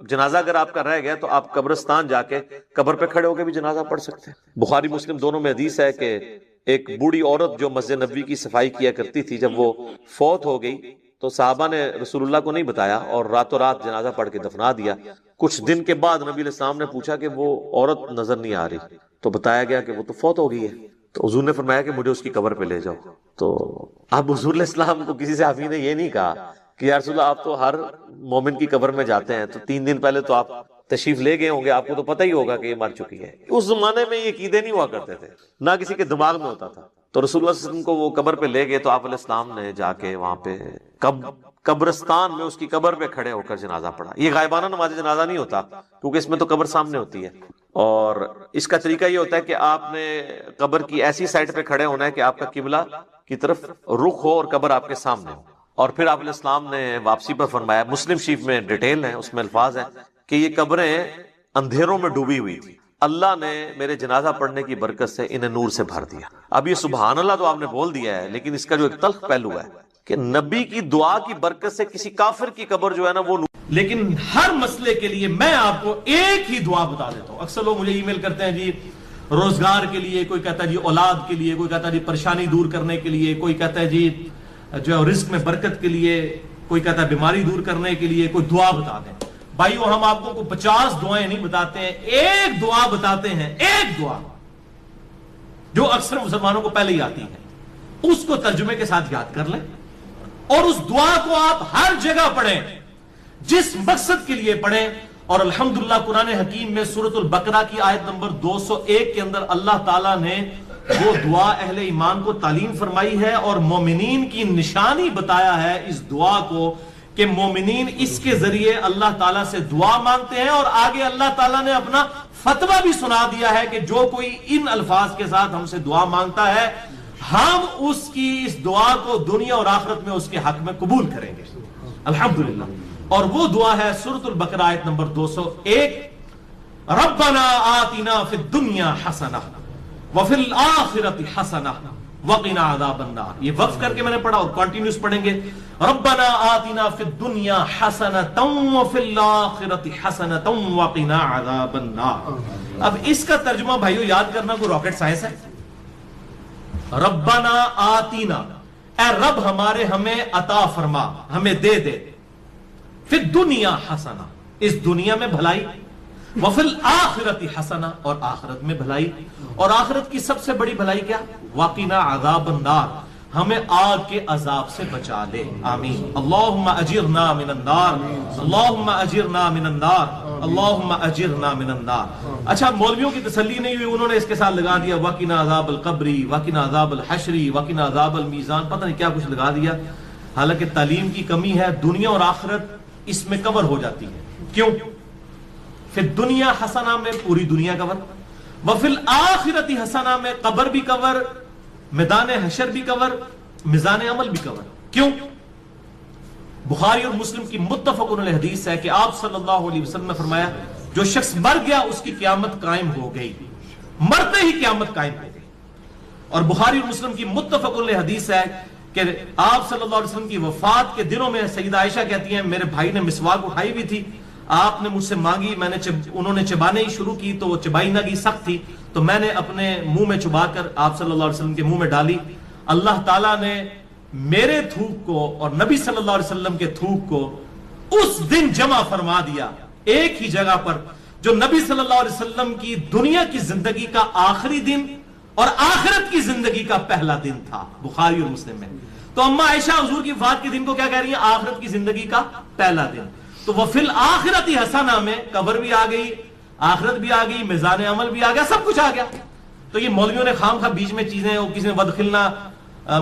جنازہ اگر آپ کا رہ گیا تو آپ قبرستان جا کے قبر پہ کھڑے ہو کے بھی جنازہ پڑھ سکتے ہیں۔ بخاری مسلم دونوں میں حدیث ہے کہ ایک بوڑھی عورت جو مسجد نبوی کی صفائی کیا کرتی تھی، جب وہ فوت ہو گئی تو صحابہ نے رسول اللہ کو نہیں بتایا اور راتوں رات جنازہ پڑھ کے دفنا دیا۔ کچھ دن کے بعد نبی علیہ السلام نے پوچھا کہ وہ عورت نظر نہیں آ رہی، تو بتایا گیا کہ وہ تو فوت ہو گئی ہے۔ تو حضور نے فرمایا کہ مجھے اس کی قبر پہ لے جاؤ۔ تو اب حضور علیہ السلام کو کسی صحابی نے یہ نہیں کہا کہ یا رسول اللہ آپ تو ہر مومن کی قبر میں جاتے ہیں، تو 3 دن پہلے تو آپ تشریف لے گئے ہوں گے، آپ کو تو پتہ ہی ہوگا کہ یہ مر چکی ہے۔ اس زمانے میں یہ عقیدے نہیں ہوا کرتے تھے، نہ کسی کے دماغ میں ہوتا تھا۔ تو رسول اللہ صلی اللہ علیہ وسلم کو وہ قبر پہ لے گئے تو آپ علیہ السلام نے جا کے وہاں پہ قبرستان میں اس کی قبر پہ کھڑے ہو کر جنازہ پڑھا۔ یہ غائبانہ نماز جنازہ نہیں ہوتا کیونکہ اس میں تو قبر سامنے ہوتی ہے، اور اس کا طریقہ یہ ہوتا ہے کہ آپ نے قبر کی ایسی سائڈ پہ کھڑے ہونا ہے کہ آپ کا قبلہ کی طرف رخ ہو اور قبر آپ کے سامنے ہو۔ اور پھر آپ علیہ السلام نے واپسی پر فرمایا، مسلم شریف میں ڈیٹیل ہے، اس میں الفاظ ہیں کہ یہ قبریں اندھیروں میں ڈوبی ہوئی تھی، اللہ نے میرے جنازہ پڑھنے کی برکت سے انہیں نور سے بھر دیا۔ اب یہ سبحان اللہ تو آپ نے بول دیا ہے، لیکن اس کا جو ایک تلخ پہلو ہے کہ نبی کی دعا کی برکت سے کسی کافر کی قبر جو ہے نا وہ نور۔ لیکن ہر مسئلے کے لیے میں آپ کو ایک ہی دعا بتا دیتا ہوں۔ اکثر لوگ مجھے ای میل کرتے ہیں جی روزگار کے لیے، کوئی کہتا ہے جی اولاد کے لیے، کوئی کہتا ہے جی پریشانی دور کرنے کے لیے، کوئی کہتا ہے جی جو رزق میں برکت کے لیے، کوئی کہتا ہے بیماری دور کرنے کے لیے، کوئی دعا بتا دیں۔ بھائیو ہم آپ کو 50 دعائیں نہیں بتاتے ہیں، ایک دعا بتاتے ہیں، ایک دعا جو اکثر مسلمانوں کو پہلے ہی آتی ہے، اس کو ترجمے کے ساتھ یاد کر لیں اور اس دعا کو آپ ہر جگہ پڑھیں، جس مقصد کے لیے پڑھیں. اور الحمدللہ قرآن حکیم میں سورۃ البقرہ کی آیت نمبر 201 کے اندر اللہ تعالیٰ نے وہ دعا اہل ایمان کو تعلیم فرمائی ہے اور مومنین کی نشانی بتایا ہے اس دعا کو کہ مومنین اس کے ذریعے اللہ تعالیٰ سے دعا مانگتے ہیں. اور آگے اللہ تعالیٰ نے اپنا فتویٰ بھی سنا دیا ہے کہ جو کوئی ان الفاظ کے ساتھ ہم سے دعا مانگتا ہے ہم اس کی اس دعا کو دنیا اور آخرت میں اس کے حق میں قبول کریں گے. الحمدللہ. اور وہ دعا ہے سورۃ البقرہ آیت نمبر 201 ربنا آتنا فی الدنیا حسنہ وفی الآخرۃ حسنہ وقنا عذاب النار. یہ وقف کر کے میں نے پڑھا اور کنٹینیوس پڑھیں گے. ربنا آتنا فی الدنیا حسنۃ وفی الآخرۃ حسنۃ وقنا عذاب النار. اب اس کا ترجمہ بھائیو یاد کرنا کوئی راکٹ سائنس ہے. ربنا آتینا، اے رب ہمارے ہمیں عطا فرما، ہمیں دے دے. فی الدنیا حسنہ، اس دنیا میں بھلائی. وفی الآخرۃ حسنہ، اور آخرت میں بھلائی. اور آخرت کی سب سے بڑی بھلائی کیا؟ وقنا عذاب النار، ہمیں آگ کے عذاب سے بچا لے. آمین. اللہم اجرنا من النار، اللہم اجرنا من النار، اللہم اجرنا من النار. اچھا مولویوں کی تسلی نہیں ہوئی، انہوں نے اس کے ساتھ لگا دیا وقنا عذاب القبری، وقنا عذاب الحشری، وقنا عذاب المیزان، پتہ نہیں کیا کچھ لگا دیا. حالانکہ تعلیم کی کمی ہے. دنیا اور آخرت اس میں کور ہو جاتی ہے. کیوں؟ پھر دنیا حسنہ میں پوری دنیا کور، وفی الآخرۃ حسنہ میں قبر بھی کور، میدان حشر بھی کور، میزان عمل بھی کور. کیوں؟ بخاری اور مسلم کی متفق علیہ حدیث ہے کہ آپ صلی اللہ علیہ وسلم نے فرمایا جو شخص مر گیا اس کی قیامت قائم ہو گئی، مرتے ہی قیامت قائم ہو گئی. اور بخاری اور مسلم کی متفق علیہ حدیث ہے کہ آپ صلی اللہ علیہ وسلم کی وفات کے دنوں میں سیدہ عائشہ کہتی ہیں میرے بھائی نے مسواک اٹھائی ہوئی تھی، آپ نے مجھ سے مانگی، میں نے انہوں نے چبانے ہی شروع کی تو وہ چبائی نہ گئی، سخت تھی، تو میں نے اپنے منہ میں چبا کر آپ صلی اللہ علیہ وسلم کے منہ میں ڈالی. اللہ تعالیٰ نے میرے تھوک کو اور نبی صلی اللہ علیہ وسلم کے تھوک کو اس دن جمع فرما دیا ایک ہی جگہ پر جو نبی صلی اللہ علیہ وسلم کی دنیا کی زندگی کا آخری دن اور آخرت کی زندگی کا پہلا دن تھا. بخاری اور مسلم میں. تو اما عائشہ حضور کی وفات کے دن کو کیا کہہ رہی ہیں؟ آخرت کی زندگی کا پہلا دن. تو وفی الآخرۃ حسنہ میں قبر بھی آ گئی، آخرت بھی آ گئی، میزان عمل بھی آ گیا، سب کچھ آ گیا. تو یہ مولویوں نے خام خواہ بیچ میں چیزیں، وہ کسی نے ودخلنا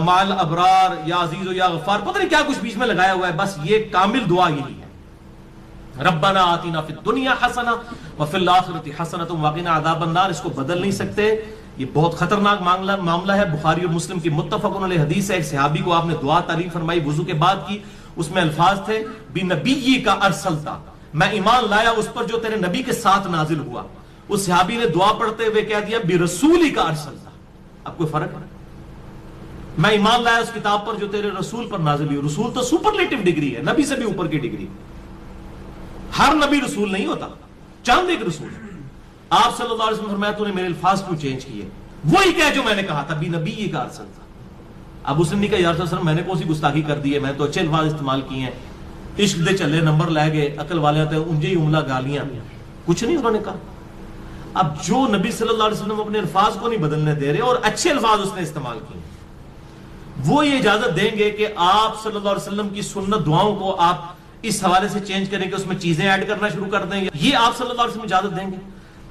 مال ابرار یا عزیز و یا غفار، پتہ نہیں کیا کچھ بیچ میں لگایا ہوا ہے. بس یہ کامل دعا یہی ہے، ربنا آتنا فی الدنیا حسنہ وفی الآخرۃ حسنۃ وقنا عذاب النار. اس کو بدل نہیں سکتے، یہ بہت خطرناک معاملہ ہے. بخاری اور مسلم کی متفق علیہ حدیث ہے. ایک صحابی کو آپ نے دعا تعلیم فرمائی وضو کے بعد کی، اس میں الفاظ تھے بنبی کا ارسلتا، میں ایمان لایا اس پر جو تیرے نبی کے ساتھ نازل ہوا. اس صحابی نے دعا پڑھتے ہوئے کہہ دیا برسولی کا ارسلتا. اب کوئی فرق ہے؟ میں ایمان لایا اس کتاب پر جو تیرے رسول پر نازل ہوئی. رسول تو سپرلیٹو ڈگری ہے، نبی سے بھی اوپر کی ڈگری. ہر نبی رسول نہیں ہوتا، چاند ایک رسول ہے. آپ صلی اللہ علیہ وسلم فرمایا تو نے میرے الفاظ کیوں چینج کیے؟ وہی کہہ جو میں نے کہا تھا بنبی کا ارسل تھا. اب اس نے کہا یا رسول اللہ میں نے کون سی گستاخی کر دی ہے، میں تو اچھے الفاظ استعمال کیے ہیں، عشق دے چلے نمبر لے گئے، عقل والے ہوتے ہیں انجے ہی عملہ گالیاں، کچھ نہیں انہوں نے کہا. اب جو نبی صلی اللہ علیہ وسلم اپنے الفاظ کو نہیں بدلنے دے رہے اور اچھے الفاظ اس نے استعمال کیے، وہ یہ اجازت دیں گے کہ آپ صلی اللہ علیہ وسلم کی سنت دعاؤں کو آپ اس حوالے سے چینج کریں کہ اس میں چیزیں ایڈ کرنا شروع کر دیں، یہ آپ صلی اللہ علیہ وسلم اجازت دیں گے؟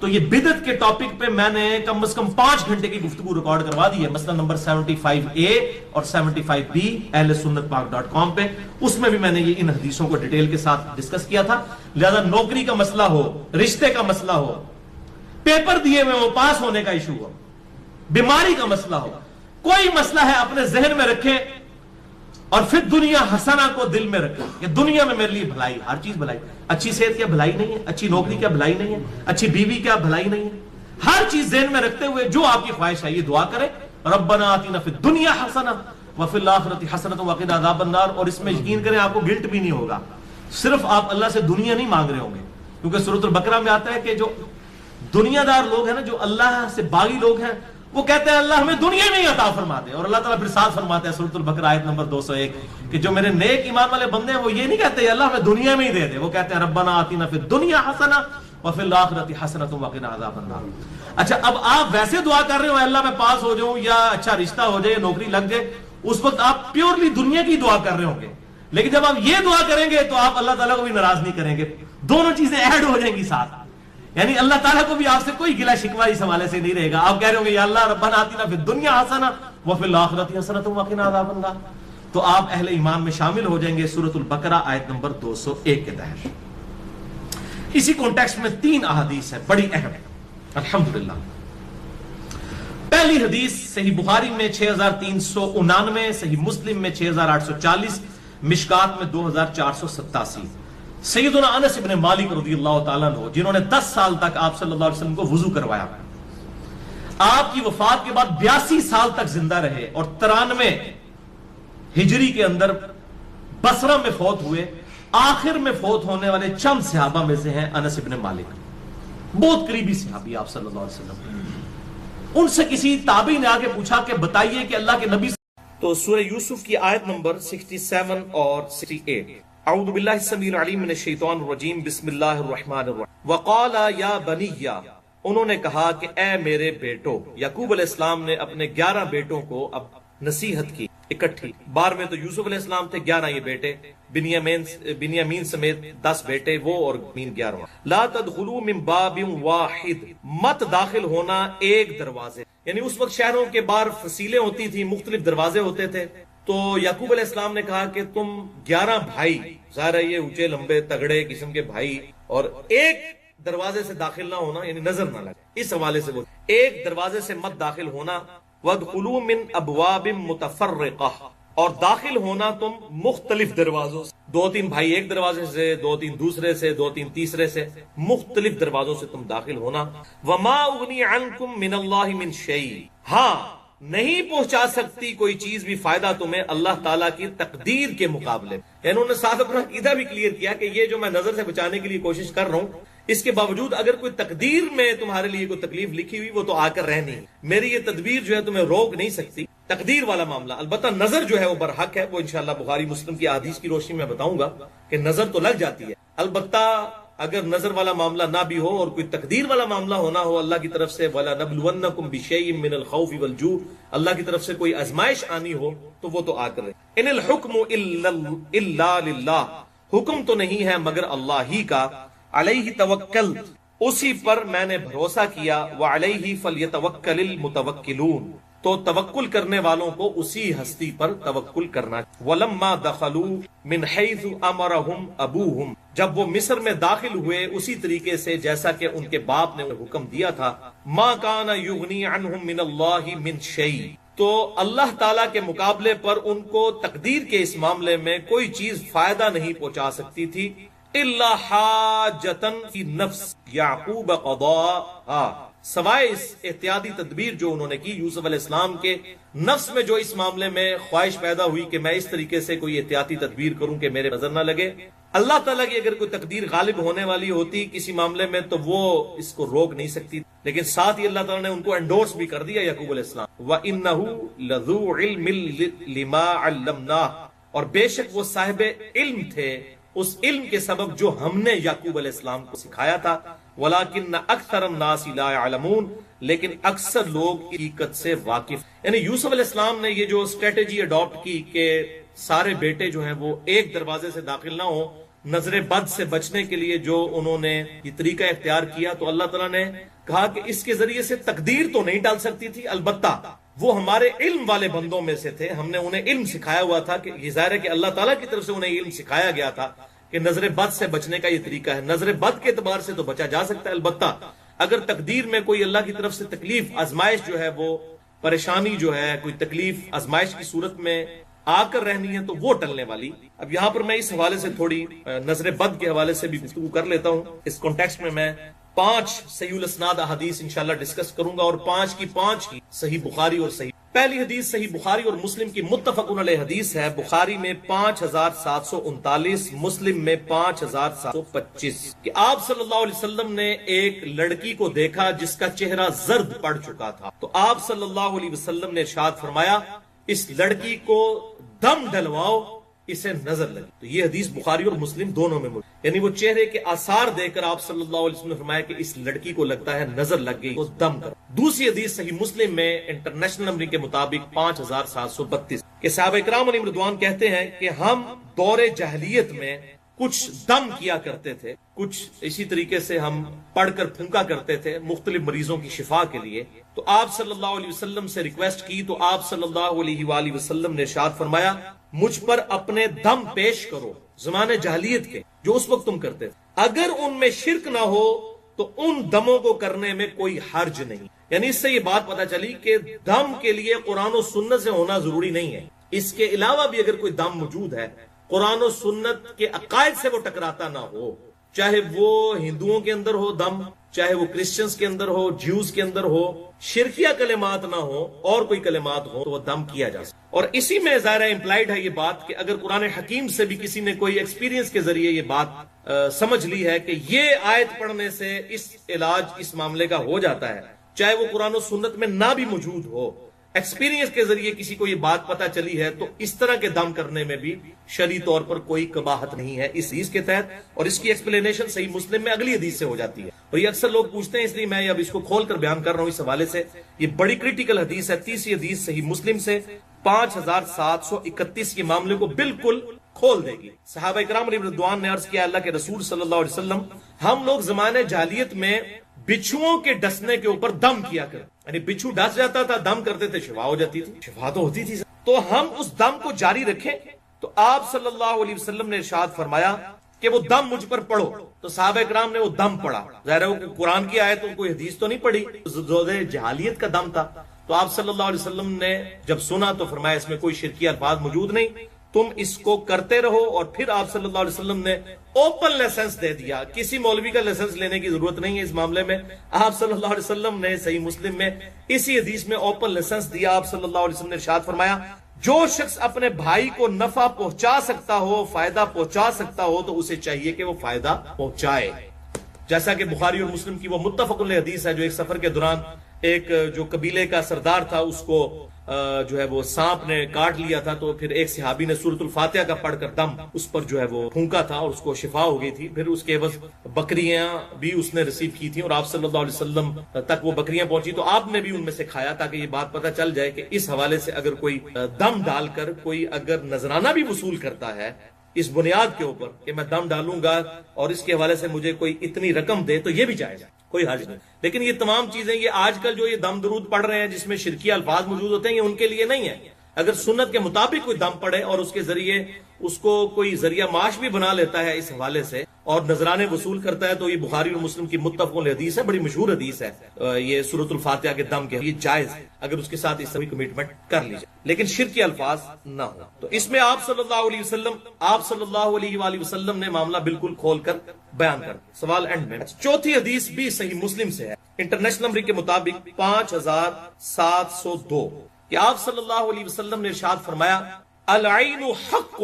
تو یہ بدعت کے ٹاپک پہ میں نے کم از کم 5 گھنٹے کی گفتگو ریکارڈ کروا دی ہے، مثلا نمبر 75A اور 75B ahlsunnatpak.com پہ. اس میں بھی میں نے یہ ان حدیثوں کو ڈیٹیل کے ساتھ ڈسکس کیا تھا. لہذا نوکری کا مسئلہ ہو، رشتے کا مسئلہ ہو، پیپر دیے میں وہ پاس ہونے کا ایشو ہو، بیماری کا مسئلہ ہو، کوئی مسئلہ ہے اپنے ذہن میں رکھیں اور پھر دنیا حسنہ کو دل میں رکھیں کہ دنیا میں میرے لیے بھلائی، ہر چیز بھلائی. اچھی صحت کیا بھلائی نہیں ہے؟ اچھی نوکری کیا بھلائی نہیں ہے؟ اچھی بیوی کیا بھلائی نہیں ہے؟ ہر چیز ذہن میں رکھتے ہوئے جو آپ کی خواہش ہے یہ دعا کریں ربنا آتنا فی الدنیا حسنہ وفی الآخرۃ حسنۃ وقنا عذاب النار. اور اس میں یقین کریں آپ کو گلٹ بھی نہیں ہوگا. صرف آپ اللہ سے دنیا نہیں مانگ رہے ہوں گے، کیونکہ سورۃ البقرہ میں آتا ہے کہ جو دنیا دار لوگ ہیں نا، جو اللہ سے باغی لوگ ہیں، وہ کہتے ہیں اللہ ہمیں دنیا میں ہی عطا فرما دے. اور اللہ تعالیٰ پھر ساتھ فرماتے ہیں سورۃ البقرہ آیت نمبر 201 کہ جو میرے نیک ایمان والے بندے ہیں وہ یہ نہیں کہتے اللہ ہمیں دنیا میں ہی دے دے, وہ کہتے ہیں ربنا آتنا فی الدنیا حسنہ وفی الآخرۃ حسنۃ وقنا عذاب النار. اچھا اب آپ ویسے دعا کر رہے ہو اللہ میں پاس ہو جاؤں یا اچھا رشتہ ہو جائے, نوکری لگ جائے, اس وقت آپ پیورلی دنیا کی دعا کر رہے ہوں گے. لیکن جب آپ یہ دعا کریں گے تو آپ اللہ تعالیٰ کو بھی ناراض نہیں کریں گے, دونوں چیزیں ایڈ ہو جائیں گی ساتھ. یعنی اللہ تعالیٰ کو بھی آپ سے کوئی گلہ شکوہ اس حوالے سے نہیں رہے گا. آپ کہہ رہے ہوں گے یا اللہ ربنا آتنا فی الدنیا حسنہ وفی الآخرۃ حسنۃ وقنا عذاب النار, تو آپ اہل ایمان میں شامل ہو جائیں گے سورۃ البقرہ آیت نمبر 201 کے تحت. اسی کانٹیکسٹ میں 3 احادیث ہیں بڑی اہم الحمدللہ. پہلی حدیث صحیح بخاری میں 6399, صحیح مسلم میں 6840, مشکات میں 2487. سیدنا انس ابن مالک رضی اللہ تعالیٰ عنہ جنہوں نے 10 سال تک آپ صلی اللہ علیہ وسلم کو وضو کروایا, آپ کی وفات کے بعد 82 سال تک زندہ رہے اور 93 ہجری کے اندر بصرہ میں فوت ہوئے. آخر میں فوت ہونے والے چند صحابہ میں سے ہیں انس ابن مالک, بہت قریبی صحابی آپ صلی اللہ علیہ وسلم. ان سے کسی تابعی نے آگے پوچھا کہ بتائیے کہ اللہ کے نبی, تو سورہ یوسف کی آیت نمبر 67 اور 68, اعوذ باللہ السمیع العلیم من الشیطان الرجیم بسم اللہ الرحمن الرحیم. وقال یا بنی, انہوں نے کہا کہ اے میرے بیٹو. یعقوب علیہ السلام نے اپنے 11 بیٹوں کو اب نصیحت کی اکٹھی. بار میں تو یوسف علیہ السلام تھے 11 یہ بیٹے, بنیامین سمیت 10 بیٹے وہ اور مین 11. لا تدخلوا من باب واحد, مت داخل ہونا ایک دروازے. یعنی اس وقت شہروں کے باہر فصیلیں ہوتی تھی, مختلف دروازے ہوتے تھے. تو یعقوب علیہ السلام نے کہا کہ تم 11 بھائی, ظاہر ہے یہ اونچے لمبے تگڑے قسم کے بھائی, اور ایک دروازے سے داخل نہ ہونا یعنی نظر نہ لگے, اس حوالے سے وہ ایک دروازے سے مت داخل ہونا. وَادْخُلُوا مِنْ أَبْوَابٍ مُتَفَرِّقَةٍ, اور داخل ہونا تم مختلف دروازوں سے, 2-3 بھائی ایک دروازے سے, 2-3 دوسرے سے, 2-3 تیسرے سے, مختلف دروازوں سے تم داخل ہونا. وَمَا أُغْنِي عَنْكُمْ مِنَ اللَّهِ مِنْ شَيْءٍ, ہاں نہیں پہنچا سکتی کوئی چیز بھی فائدہ تمہیں اللہ تعالیٰ کی تقدیر کے مقابلے. یعنی انہوں نے ساتھ اپنا عقیدہ بھی کلیئر کیا کہ یہ جو میں نظر سے بچانے کے لیے کوشش کر رہا ہوں, اس کے باوجود اگر کوئی تقدیر میں تمہارے لیے کوئی تکلیف لکھی ہوئی وہ تو آ کر رہنی, میری یہ تدبیر جو ہے تمہیں روک نہیں سکتی. تقدیر والا معاملہ, البتہ نظر جو ہے وہ برحق ہے, وہ انشاءاللہ بخاری مسلم کی احادیث کی روشنی میں بتاؤں گا کہ نظر تو لگ جاتی ہے. البتہ اگر نظر والا معاملہ نہ بھی ہو اور کوئی تقدیر والا معاملہ ہونا ہو اللہ کی طرف سے, وَلَنَبْلُوَنَّكُمْ بِشَيْءٍ مِّنَ الْخَوْفِ وَالْجُوعِ, اللہ کی طرف سے کوئی آزمائش آنی ہو تو وہ تو آ کر رہے. ان الحکم الا للہ, حکم تو نہیں ہے مگر اللہ ہی کا. علیہ توکل, اسی پر میں نے بھروسہ کیا. وعلیہ فلیتوکل المتوکلون, تو توکل کرنے والوں کو اسی ہستی پر توکل کرنا. ولما دخلوا من حیث امرهم ابوہم, جب وہ مصر میں داخل ہوئے اسی طریقے سے جیسا کہ ان کے باپ نے حکم دیا تھا. ما کان یغنی عنہم من اللہ من شیء, تو اللہ تعالیٰ کے مقابلے پر ان کو تقدیر کے اس معاملے میں کوئی چیز فائدہ نہیں پہنچا سکتی تھی. الا حاجتن فی نفس یعقوب قضاء, سوائے اس احتیاطی تدبیر جو انہوں نے کی یوسف علیہ السلام کے نفس میں جو اس معاملے میں خواہش پیدا ہوئی کہ میں اس طریقے سے کوئی احتیاطی تدبیر کروں کہ میرے نظر نہ لگے. اللہ تعالیٰ کی اگر کوئی تقدیر غالب ہونے والی ہوتی کسی معاملے میں تو وہ اس کو روک نہیں سکتی, لیکن ساتھ ہی اللہ تعالیٰ نے ان کو انڈورس بھی کر دیا یعقوب علیہ السلام. وَإِنَّهُ لَذُو عِلْمٍ لِمَا عَلَّمْنَاهُ, اور بے شک وہ صاحب علم تھے اس علم کے سبب جو ہم نے یعقوب علیہ السلام کو سکھایا تھا. وَلَكِنَّ أَكْثَرَ النَّاسِ لَا يَعْلَمُونَ, لیکن اکثر لوگ حقیقت سے واقف. یعنی یوسف علیہ السلام نے یہ جو اسٹریٹجی اڈاپٹ کی کہ سارے بیٹے جو ہیں وہ ایک دروازے سے داخل نہ ہوں, نظر بد سے بچنے کے لیے جو انہوں نے یہ طریقہ اختیار کیا, تو اللہ تعالیٰ نے کہا کہ اس کے ذریعے سے تقدیر تو نہیں ڈال سکتی تھی, البتہ وہ ہمارے علم والے بندوں میں سے تھے, ہم نے انہیں علم سکھایا ہوا تھا کہ یہ ظاہر ہے کہ اللہ تعالیٰ کی طرف سے انہیں علم سکھایا گیا تھا کہ نظر بد سے بچنے کا یہ طریقہ ہے. نظر بد کے اعتبار سے تو بچا جا سکتا ہے, البتہ اگر تقدیر میں کوئی اللہ کی طرف سے تکلیف آزمائش جو ہے وہ پریشانی جو ہے کوئی تکلیف آزمائش کی صورت میں آ کر رہنی ہے تو وہ ٹلنے والی. اب یہاں پر میں اس حوالے سے تھوڑی نظر بد کے حوالے سے بھی گفتگو کر لیتا ہوں. اس کانٹیکسٹ میں 5 صحیح الاسناد احادیث انشاءاللہ ڈسکس کروں گا اور 5 کی صحیح بخاری اور صحیح پہلی حدیث صحیح بخاری اور مسلم کی متفق علیہ حدیث ہے، بخاری میں 5739، مسلم میں 5725، کہ آپ صلی اللہ علیہ وسلم نے ایک لڑکی کو دیکھا جس کا چہرہ زرد پڑ چکا تھا، تو آپ صلی اللہ علیہ وسلم نے ارشاد فرمایا اس لڑکی کو دم ڈلواؤ، اسے نظر لگی۔ تو یہ حدیث بخاری اور مسلم دونوں میں موجود، یعنی وہ چہرے کے آثار دیکھ کر آپ صلی اللہ علیہ وسلم نے فرمایا کہ اس لڑکی کو لگتا ہے نظر لگ گئی، وہ دم کرو۔ دوسری حدیث صحیح مسلم میں انٹرنیشنل نمبر کے مطابق 5732، کہ صحابہ کرام علیہم رضوان کہتے ہیں کہ ہم دور جاہلیت میں کچھ دم کیا کرتے تھے، کچھ اسی طریقے سے ہم پڑھ کر پھونکا کرتے تھے مختلف مریضوں کی شفا کے لیے، تو آپ صلی اللہ علیہ وسلم سے ریکویسٹ کی تو آپ صلی اللہ علیہ وآلہ وسلم نے ارشاد فرمایا مجھ پر اپنے دم پیش کرو زمانے جاہلیت کے جو اس وقت تم کرتے تھے، اگر ان میں شرک نہ ہو تو ان دموں کو کرنے میں کوئی حرج نہیں۔ یعنی اس سے یہ بات پتہ چلی کہ دم کے لیے قرآن و سنت سے ہونا ضروری نہیں ہے، اس کے علاوہ بھی اگر کوئی دم موجود ہے قرآن و سنت کے عقائد سے وہ ٹکراتا نہ ہو، چاہے وہ ہندوؤں کے اندر ہو دم، چاہے وہ کرسچنز کے اندر ہو، جیوز کے اندر ہو، شرکیہ کلمات نہ ہو اور کوئی کلمات ہو تو وہ دم کیا جا سکتا۔ اور اسی میں ظاہر امپلائڈ ہے یہ بات کہ اگر قرآن حکیم سے بھی کسی نے کوئی ایکسپیرینس کے ذریعے یہ بات سمجھ لی ہے کہ یہ آیت پڑھنے سے اس علاج اس معاملے کا ہو جاتا ہے، چاہے وہ قرآن و سنت میں نہ بھی موجود ہو، ایکسپیرینس کے ذریعے کسی کو یہ بات پتہ چلی ہے، تو اس طرح کے دم کرنے میں بھی شرعی طور پر کوئی قباحت نہیں ہے اس حدیث کے تحت، اور اس کی ایکسپلینیشن صحیح مسلم میں اگلی حدیث سے ہو جاتی ہے، اور یہ اکثر لوگ پوچھتے ہیں اس لیے میں اب اس کو کھول کر بیان کر رہا ہوں اس حوالے سے۔ یہ بڑی کریٹیکل حدیث ہے، تیسری حدیث صحیح مسلم سے 5731، یہ معاملے کو بالکل کھول دے گی۔ صحابہ کرام علیہ رضوان نے عرض کیا اللہ کے رسول صلی اللہ علیہ وسلم ہم لوگ زمانے جاہلیت میں بچھوؤں کے ڈسنے کے اوپر دم کیا کرتے، یعنی بچھو ڈس جاتا تھا دم کرتے تھے شفا ہو جاتی تھی، شفا تو ہوتی تھی، تو ہم اس دم کو جاری رکھیں؟ تو آپ صلی اللہ علیہ وسلم نے ارشاد فرمایا کہ وہ دم مجھ پر پڑھو، تو صحابہ کرام نے وہ دم پڑھا، ظاہر ہے وہ قرآن کی آیت کوئی حدیث تو نہیں پڑھی، جہالیت کا دم تھا، تو آپ صلی اللہ علیہ وسلم نے جب سنا تو فرمایا اس میں کوئی شرکی الفاظ موجود نہیں، تم اس کو کرتے رہو، اور پھر آپ صلی اللہ علیہ وسلم نے اوپن لائسنس دے دیا، کسی مولوی کا لائسنس لینے کی ضرورت نہیں ہے اس معاملے میں، آپ صلی اللہ علیہ وسلم نے صحیح مسلم میں اسی حدیث میں اوپن لائسنس دیا، آپ صلی اللہ علیہ وسلم نے ارشاد فرمایا جو شخص اپنے بھائی کو نفع پہنچا سکتا ہو، فائدہ پہنچا سکتا ہو تو اسے چاہیے کہ وہ فائدہ پہنچائے، جیسا کہ بخاری اور مسلم کی وہ متفق علیہ حدیث ہے جو ایک سفر کے دوران ایک جو قبیلے کا سردار تھا اس کو جو ہے وہ سانپ نے کاٹ لیا تھا، تو پھر ایک صحابی نے سورۃ الفاتحہ کا پڑھ کر دم اس پر جو ہے وہ پھونکا تھا اور اس کو شفا ہو گئی تھی، پھر اس کے عوض بکریاں بھی اس نے ریسیو کی تھیں اور آپ صلی اللہ علیہ وسلم تک وہ بکریاں پہنچی تو آپ نے بھی ان میں سے کھایا تاکہ یہ بات پتہ چل جائے کہ اس حوالے سے اگر کوئی دم ڈال کر کوئی اگر نذرانہ بھی وصول کرتا ہے اس بنیاد کے اوپر کہ میں دم ڈالوں گا اور اس کے حوالے سے مجھے کوئی اتنی رقم دے تو یہ بھی جائز ہے، کوئی حرج نہیں، لیکن یہ تمام چیزیں یہ آج کل جو یہ دم درود پڑھ رہے ہیں جس میں شرکی الفاظ موجود ہوتے ہیں یہ ان کے لیے نہیں ہے۔ اگر سنت کے مطابق کوئی دم پڑے اور اس کے ذریعے اس کو کوئی ذریعہ معاش بھی بنا لیتا ہے اس حوالے سے اور نذرانے وصول کرتا ہے تو یہ بخاری اور مسلم کی متفق علیہ حدیث ہے، بڑی مشہور حدیث ہے، یہ سورۃ الفاتحہ کے دم کے، یہ جائز ہے اگر اس کے ساتھ اس طرح کمٹمنٹ کر لی جائے لیکن شرک کے الفاظ نہ ہو۔ تو اس میں آپ صلی اللہ علیہ وآلہ وسلم نے معاملہ بالکل کھول کر بیان کر دیا۔ سوال اینڈ میں چوتھی حدیث بھی صحیح مسلم سے ہے، انٹرنیشنل نمبر کے مطابق 5702، کہ آپ صلی اللہ علیہ وسلم نے ارشاد فرمایا العین حق،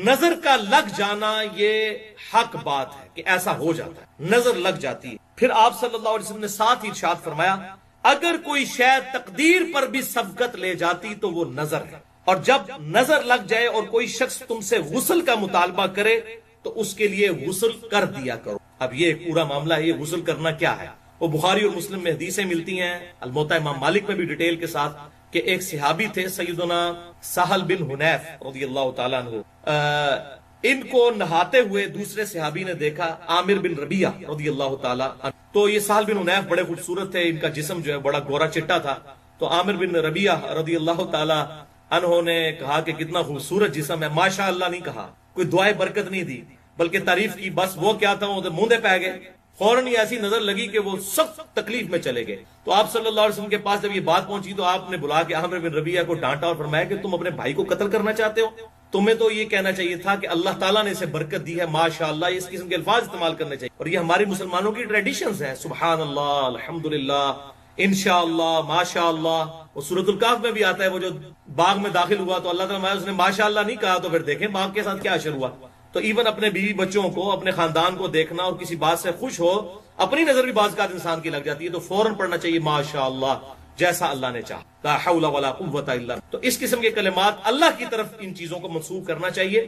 نظر کا لگ جانا یہ حق بات ہے کہ ایسا ہو جاتا ہے، نظر لگ جاتی ہے۔ پھر آپ صلی اللہ علیہ وسلم نے ساتھ ہی ارشاد فرمایا اگر کوئی شے تقدیر پر بھی سبقت لے جاتی تو وہ نظر ہے، اور جب نظر لگ جائے اور کوئی شخص تم سے غسل کا مطالبہ کرے تو اس کے لیے غسل کر دیا کرو۔ اب یہ ایک پورا معاملہ ہے، یہ غسل کرنا کیا ہے، وہ بخاری اور مسلم میں حدیثیں ملتی ہیں، الموطا امام مالک میں بھی ڈیٹیل کے ساتھ، کہ ایک صحابی تھے سیدنا سہل بن حنیف رضی اللہ تعالیٰ عنہ، ان کو نہاتے ہوئے دوسرے صحابی نے دیکھا عامر بن ربیعہ رضی اللہ تعالیٰ عنہ، تو یہ سہل بن حنیف بڑے خوبصورت تھے، ان کا جسم جو ہے بڑا گورا چٹا تھا، تو عامر بن ربیعہ رضی اللہ تعالیٰ عنہ نے کہا کہ کتنا خوبصورت جسم ہے، ماشاء اللہ نہیں کہا، کوئی دعائے برکت نہیں دی بلکہ تعریف کی، بس وہ کیا تھا وہ موندے پہ گئے، فوراً ایسی نظر لگی کہ وہ سخت تکلیف میں چلے گئے، تو آپ صلی اللہ علیہ وسلم کے پاس جب یہ بات پہنچی تو آپ نے بلا کے عامر بن ربیعہ کو ڈانٹا اور فرمایا کہ تم اپنے بھائی کو قتل کرنا چاہتے ہو، تمہیں تو یہ کہنا چاہیے تھا کہ اللہ تعالیٰ نے اسے برکت دی ہے، ماشاءاللہ، اس قسم کے الفاظ استعمال کرنے چاہیے، اور یہ ہماری مسلمانوں کی ٹریڈیشنز ہیں، سبحان اللہ، الحمدللہ، انشاءاللہ، ماشاءاللہ. وہ سورۃ الکہف میں بھی آتا ہے، وہ جو باغ میں داخل ہوا تو اللہ تعالیٰ اس نے ماشاءاللہ نہیں کہا تو پھر دیکھیں باغ کے ساتھ کیا اشر ہوا. تو ایون اپنے بیوی بچوں کو، اپنے خاندان کو دیکھنا اور کسی بات سے خوش ہو، اپنی نظر بھی بعض اوقات انسان کی لگ جاتی ہے تو فوراً پڑھنا چاہیے ماشاءاللہ، جیسا اللہ نے چاہا، لا حول ولا قوت الا باللہ. تو اس قسم کے کلمات اللہ کی طرف ان چیزوں کو منسوب کرنا چاہیے،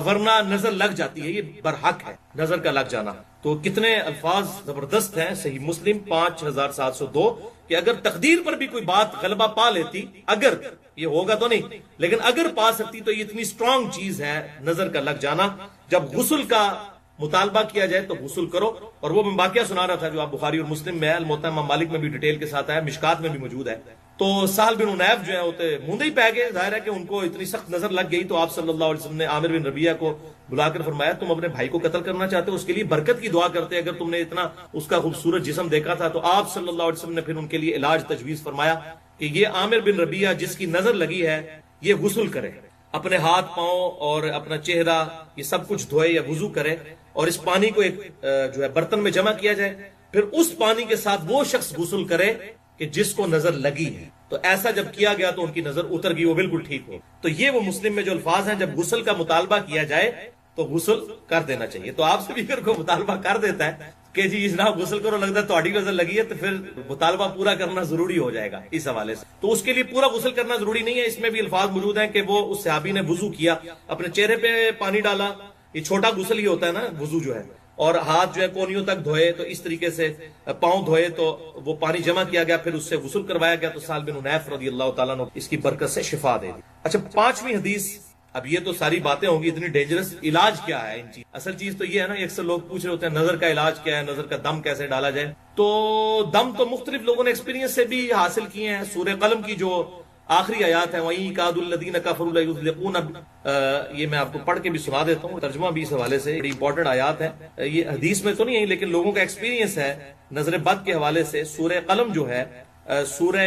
ورنہ نظر لگ جاتی ہے، یہ برحق ہے نظر کا لگ جانا. تو کتنے الفاظ زبردست ہیں. صحیح مسلم 5702 کہ اگر تقدیر پر بھی کوئی بات غلبہ پا لیتی، اگر یہ ہوگا تو نہیں لیکن اگر پا سکتی، تو یہ اتنی سٹرونگ چیز ہے نظر کا لگ جانا. جب غسل کا مطالبہ کیا جائے تو غسل کرو. اور وہ میں واقعہ سنا رہا تھا جو آپ بخاری اور مسلم میں ہے، الموطا امام مالک میں بھی ڈیٹیل کے ساتھ آیا، مشکات میں بھی موجود ہے. تو سہل بن حنیف جو ہے ہوتے مندے ہی پہ گئے، ظاہر ہے کہ ان کو اتنی سخت نظر لگ گئی. تو آپ صلی اللہ علیہ وسلم نے عامر بن ربیعہ کو بلا کر فرمایا تم اپنے بھائی کو قتل کرنا چاہتے ہو، اس کے لیے برکت کی دعا کرتے اگر تم نے اتنا اس کا خوبصورت جسم دیکھا تھا. تو آپ صلی اللہ علیہ وسلم نے پھر ان کے لیے علاج تجویز فرمایا کہ یہ عامر بن ربیعہ جس کی نظر لگی ہے یہ غسل کرے، اپنے ہاتھ پاؤں اور اپنا چہرہ یہ سب کچھ دھوئے یا وضو کرے، اور اس پانی کو ایک جو ہے برتن میں جمع کیا جائے، پھر اس پانی کے ساتھ وہ شخص غسل کرے کہ جس کو نظر لگی ہے. تو ایسا جب کیا گیا تو ان کی نظر اتر گئی، وہ بالکل ٹھیک ہو. تو یہ وہ مسلم میں جو الفاظ ہیں، جب غسل کا مطالبہ کیا جائے تو غسل کر دینا چاہیے. تو آپ سے بھی اگر کوئی مطالبہ کر دیتا ہے کہ جی جناب غسل کرو، لگتا ہے تہاڈی نظر لگی ہے، تو پھر مطالبہ پورا کرنا ضروری ہو جائے گا اس حوالے سے. تو اس کے لیے پورا غسل کرنا ضروری نہیں ہے. اس میں بھی الفاظ موجود ہیں کہ وہ اس صحابی نے وضو کیا، اپنے چہرے پہ پانی ڈالا، یہ چھوٹا غسل ہی ہوتا ہے نا وضو جو ہے، اور ہاتھ جو ہے کونیوں تک دھوئے، تو اس طریقے سے پاؤں دھوئے تو وہ پانی جمع کیا گیا، پھر اس سے غسل کروایا گیا. تو سہل بن حنیف رضی اللہ تعالیٰ نے اس کی برکت سے شفا دے دی. اچھا، 5ویں حدیث. اب یہ تو ساری باتیں ہوں گی اتنی ڈینجرس، علاج کیا ہے ان چیز. اصل چیز تو یہ ہے نا، اکثر لوگ پوچھ رہے ہوتے ہیں نظر کا علاج کیا ہے، نظر کا دم کیسے ڈالا جائے. تو دم تو مختلف لوگوں نے ایکسپیرینس سے بھی حاصل کیے ہیں. سورہ قلم کی جو آخری آیات ہیں، وَإِن يَكَادُ الَّذِينَ كَفَرُوا لَيُزْلِقُونَ، یہ میں آپ کو پڑھ کے بھی سنا دیتا ہوں، ترجمہ بھی اس حوالے سے بڑی امپورٹنٹ آیات ہیں. یہ حدیث میں تو نہیں ہے لیکن لوگوں کا ایکسپیرینس ہے نظر بد کے حوالے سے. سورہ قلم جو ہے، سورہ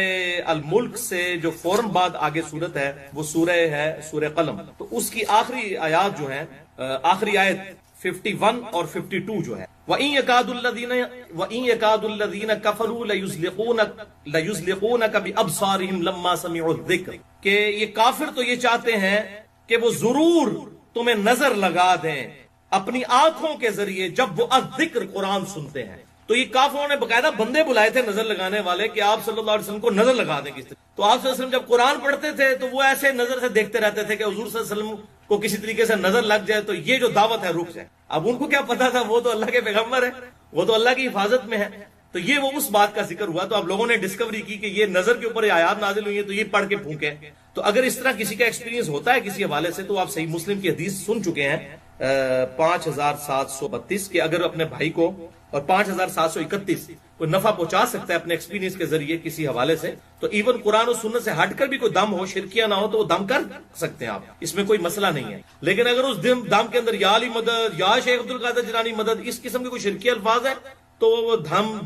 الملک سے جو فوراً بعد آگے سورت ہے وہ سورہ ہے سورہ قلم. تو اس کی آخری آیات جو ہیں، آخری آیت 51 اور 52 جو ہے، وَإِن يَكَادُ الَّذِينَ كَفَرُوا لَيُزْلِقُونَكَ بِأَبْصَارِهِمْ لَمَّا سَمِعُوا الذِّكْرَ، کہ یہ کافر تو یہ چاہتے ہیں کہ وہ ضرور تمہیں نظر لگا دیں اپنی آنکھوں کے ذریعے جب وہ الذکر قرآن سنتے ہیں. تو یہ کافروں نے باقاعدہ بندے بلائے تھے نظر لگانے والے کہ آپ صلی اللہ علیہ وسلم کو نظر لگا دیں. تو آپ صلی اللہ علیہ وسلم جب قرآن پڑھتے تھے تو وہ ایسے نظر سے دیکھتے رہتے تھے کہ حضور صلی اللہ علیہ وسلم کو کسی طریقے سے نظر لگ جائے تو یہ جو دعوت ہے رک جائے. اب ان کو کیا پتا تھا، وہ تو اللہ کے پیغمبر ہے، وہ تو اللہ کی حفاظت میں ہے. تو یہ وہ اس بات کا ذکر ہوا. تو اب لوگوں نے ڈسکوری کی کہ یہ نظر کے اوپر یہ آیات نازل ہوئی ہیں تو یہ پڑھ کے پھونکے. تو اگر اس طرح کسی کا ایکسپیرینس ہوتا ہے کسی حوالے سے، تو آپ صحیح مسلم کی حدیث سن چکے ہیں 5732 کہ اگر اپنے بھائی کو، اور 5731 کوئی نفع پہنچا سکتا ہے اپنے ایکسپیرینس کے ذریعے کسی حوالے سے، تو ایون قرآن و سنت سے ہٹ کر بھی کوئی دم ہو، شرکیہ نہ ہو، تو وہ دم کر سکتے ہیں آپ، اس میں کوئی مسئلہ نہیں ہے. لیکن اگر اس دم کے اندر یا علی مدد، یا شیخ عبد القادر جیلانی مدد، اس قسم کے کوئی شرکیہ الفاظ ہے تو وہ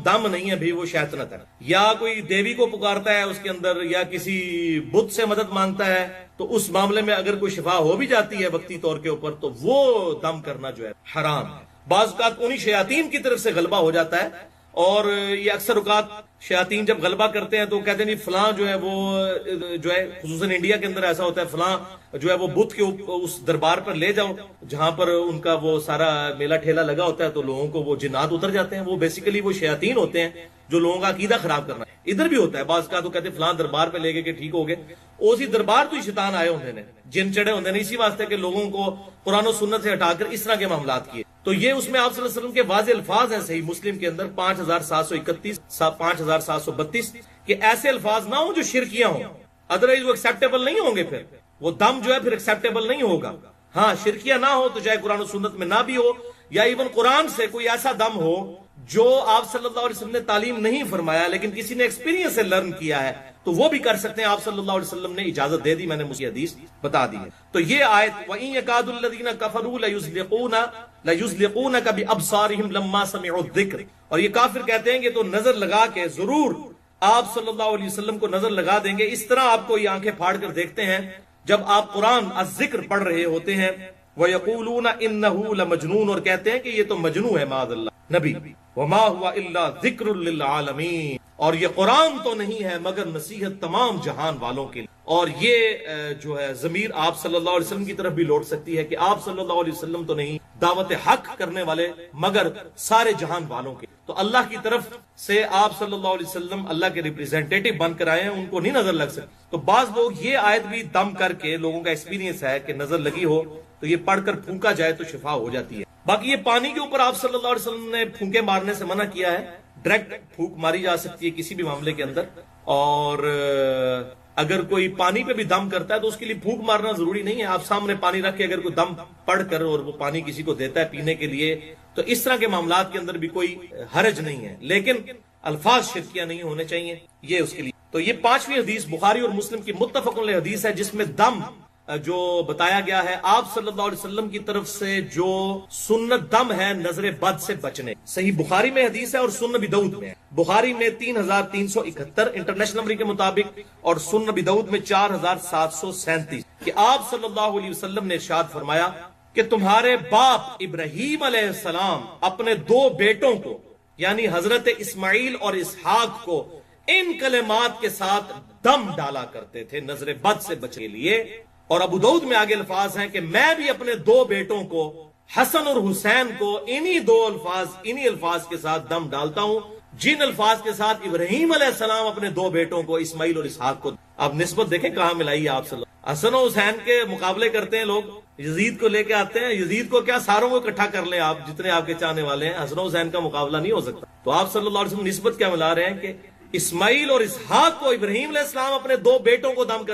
دم نہیں ہے بھی، وہ شیطنت ہے. یا کوئی دیوی کو پکارتا ہے اس کے اندر، یا کسی بت سے مدد مانگتا ہے، تو اس معاملے میں اگر کوئی شفا ہو بھی جاتی ہے وقتی طور کے اوپر، تو وہ دم کرنا جو ہے حرام ہے. بعض اوقات انہی شیاطین کی طرف سے غلبہ ہو جاتا ہے، اور یہ اکثر اوقات شیاطین جب غلبہ کرتے ہیں تو کہتے ہیں فلاں جو ہے وہ جو ہے، خصوصاً انڈیا کے اندر ایسا ہوتا ہے، فلاں جو ہے وہ بت کے اس دربار پر لے جاؤ جہاں پر ان کا وہ سارا میلہ ٹھیلا لگا ہوتا ہے، تو لوگوں کو وہ جنات اتر جاتے ہیں. وہ بیسیکلی وہ شیاطین ہوتے ہیں جو لوگوں کا عقیدہ خراب کرنا ہے. ادھر بھی ہوتا ہے بعض کا، تو کہتے ہیں فلاں دربار پہ لے گئے کہ ٹھیک ہو گئے، اسی دربار تو ہی شیطان آئے ہوتے ہیں، جن چڑھے ہوتے ہیں اسی واسطے کہ لوگوں کو قرآن و سنت سے ہٹا کر اس طرح کے معاملات کیے. تو یہ اس میں آپ صلی اللہ علیہ وسلم کے واضح الفاظ ہیں صحیح مسلم کے اندر 5731 5732 کہ ایسے الفاظ نہ ہوں جو شرکیاں ہوں، ادروائز وہ ایکسیپٹیبل نہیں ہوں گے، پھر وہ دم جو ہے پھر ایکسیپٹیبل نہیں ہوگا. ہاں شرکیاں نہ ہو تو چاہے قرآن و سنت میں نہ بھی ہو، یا ایون قرآن سے کوئی ایسا دم ہو جو آپ صلی اللہ علیہ وسلم نے تعلیم نہیں فرمایا لیکن کسی نے ایکسپیرینس سے لرن کیا ہے، تو وہ بھی کر سکتے ہیں. آپ صلی اللہ علیہ وسلم نے اجازت دے دی، میں نے مجھے حدیث بتا دی ہے. تو یہ آیت وَإِن يَكَادُ الَّذِينَ كَفَرُوا لَيُزْلِقُونَكَ بِأَبْصَارِهِمْ لَمَّا سَمِعُوا الذِّكْرَ، اور یہ کافر کہتے ہیں کہ تو نظر لگا کے ضرور آپ صلی اللہ علیہ وسلم کو نظر لگا دیں گے. اس طرح آپ کو یہ آنکھیں پھاڑ کر دیکھتے ہیں جب آپ قرآن الذکر پڑھ رہے ہوتے ہیں. وَيَقُولُونَ إِنَّهُ لَمَجْنُونَ، اور کہتے ہیں کہ یہ تو مجنون ہے معاذ اللہ نبی. وَمَا هُوَ إِلَّا ذِكْرٌ لِلْعَالَمِينَ، اور یہ قرآن تو نہیں ہے مگر نصیحت تمام جہان والوں کے لیے. اور یہ جو ہے ضمیر آپ صلی اللہ علیہ وسلم کی طرف بھی لوٹ سکتی ہے کہ آپ صلی اللہ علیہ وسلم تو نہیں دعوت حق کرنے والے مگر سارے جہان والوں کے. تو اللہ کی طرف سے آپ صلی اللہ علیہ وسلم اللہ کے ریپریزنٹیٹو بن کر آئے ہیں, ان کو نہیں نظر لگ سکتی. تو بعض لوگ یہ آیت بھی دم کر کے, لوگوں کا ایکسپیرینس ہے کہ نظر لگی ہو تو یہ پڑھ کر پھونکا جائے تو شفا ہو جاتی ہے. باقی یہ پانی کے اوپر آپ صلی اللہ علیہ وسلم نے پھونکے مارنے سے منع کیا ہے. ڈائریکٹ پھونک ماری جا سکتی ہے کسی بھی معاملے کے اندر, اور اگر کوئی پانی پہ بھی دم کرتا ہے تو اس کے لیے پھونک مارنا ضروری نہیں ہے. آپ سامنے پانی رکھ کے اگر کوئی دم پڑھ کر اور وہ پانی کسی کو دیتا ہے پینے کے لیے تو اس طرح کے معاملات کے اندر بھی کوئی حرج نہیں ہے, لیکن الفاظ شرکیہ نہیں ہونے چاہیے یہ اس کے لیے. تو یہ 5ویں حدیث بخاری اور مسلم کی متفق علیہ حدیث ہے جس میں دم جو بتایا گیا ہے آپ صلی اللہ علیہ وسلم کی طرف سے جو سنت دم ہے نظر بد سے بچنے. صحیح بخاری میں حدیث ہے اور سنن ابی داؤد میں ہے. بخاری میں 3371 انٹرنیشنل نمبر کے مطابق اور سنن ابی داؤد میں 4737 کہ آپ صلی اللہ علیہ وسلم نے ارشاد فرمایا کہ تمہارے باپ ابراہیم علیہ السلام اپنے 2 بیٹوں کو یعنی حضرت اسماعیل اور اسحاق کو ان کلمات کے ساتھ دم ڈالا کرتے تھے نظر بد سے بچنے کے لیے. اور ابو داؤد میں آگے الفاظ ہیں کہ میں بھی اپنے 2 بیٹوں کو حسن اور حسین کو انہی الفاظ کے ساتھ دم ڈالتا ہوں جن الفاظ کے ساتھ ابراہیم علیہ السلام اپنے 2 بیٹوں کو اسماعیل اور اسحاق کو. اب نسبت دیکھیں کہاں ملائی آپ صلی اللہ. حسن و حسین کے مقابلے کرتے ہیں لوگ, یزید کو لے کے آتے ہیں, یزید کو کیا ساروں کو اکٹھا کر لیں آپ جتنے آپ کے چاہنے والے ہیں, حسن و حسین کا مقابلہ نہیں ہو سکتا. تو آپ صلی اللہ علیہ وسلم نسبت کیا ملا رہے ہیں کہ اسماعیل اور اسحاق کو ابراہیم علیہ السلام اپنے 2 بیٹوں کو دم کر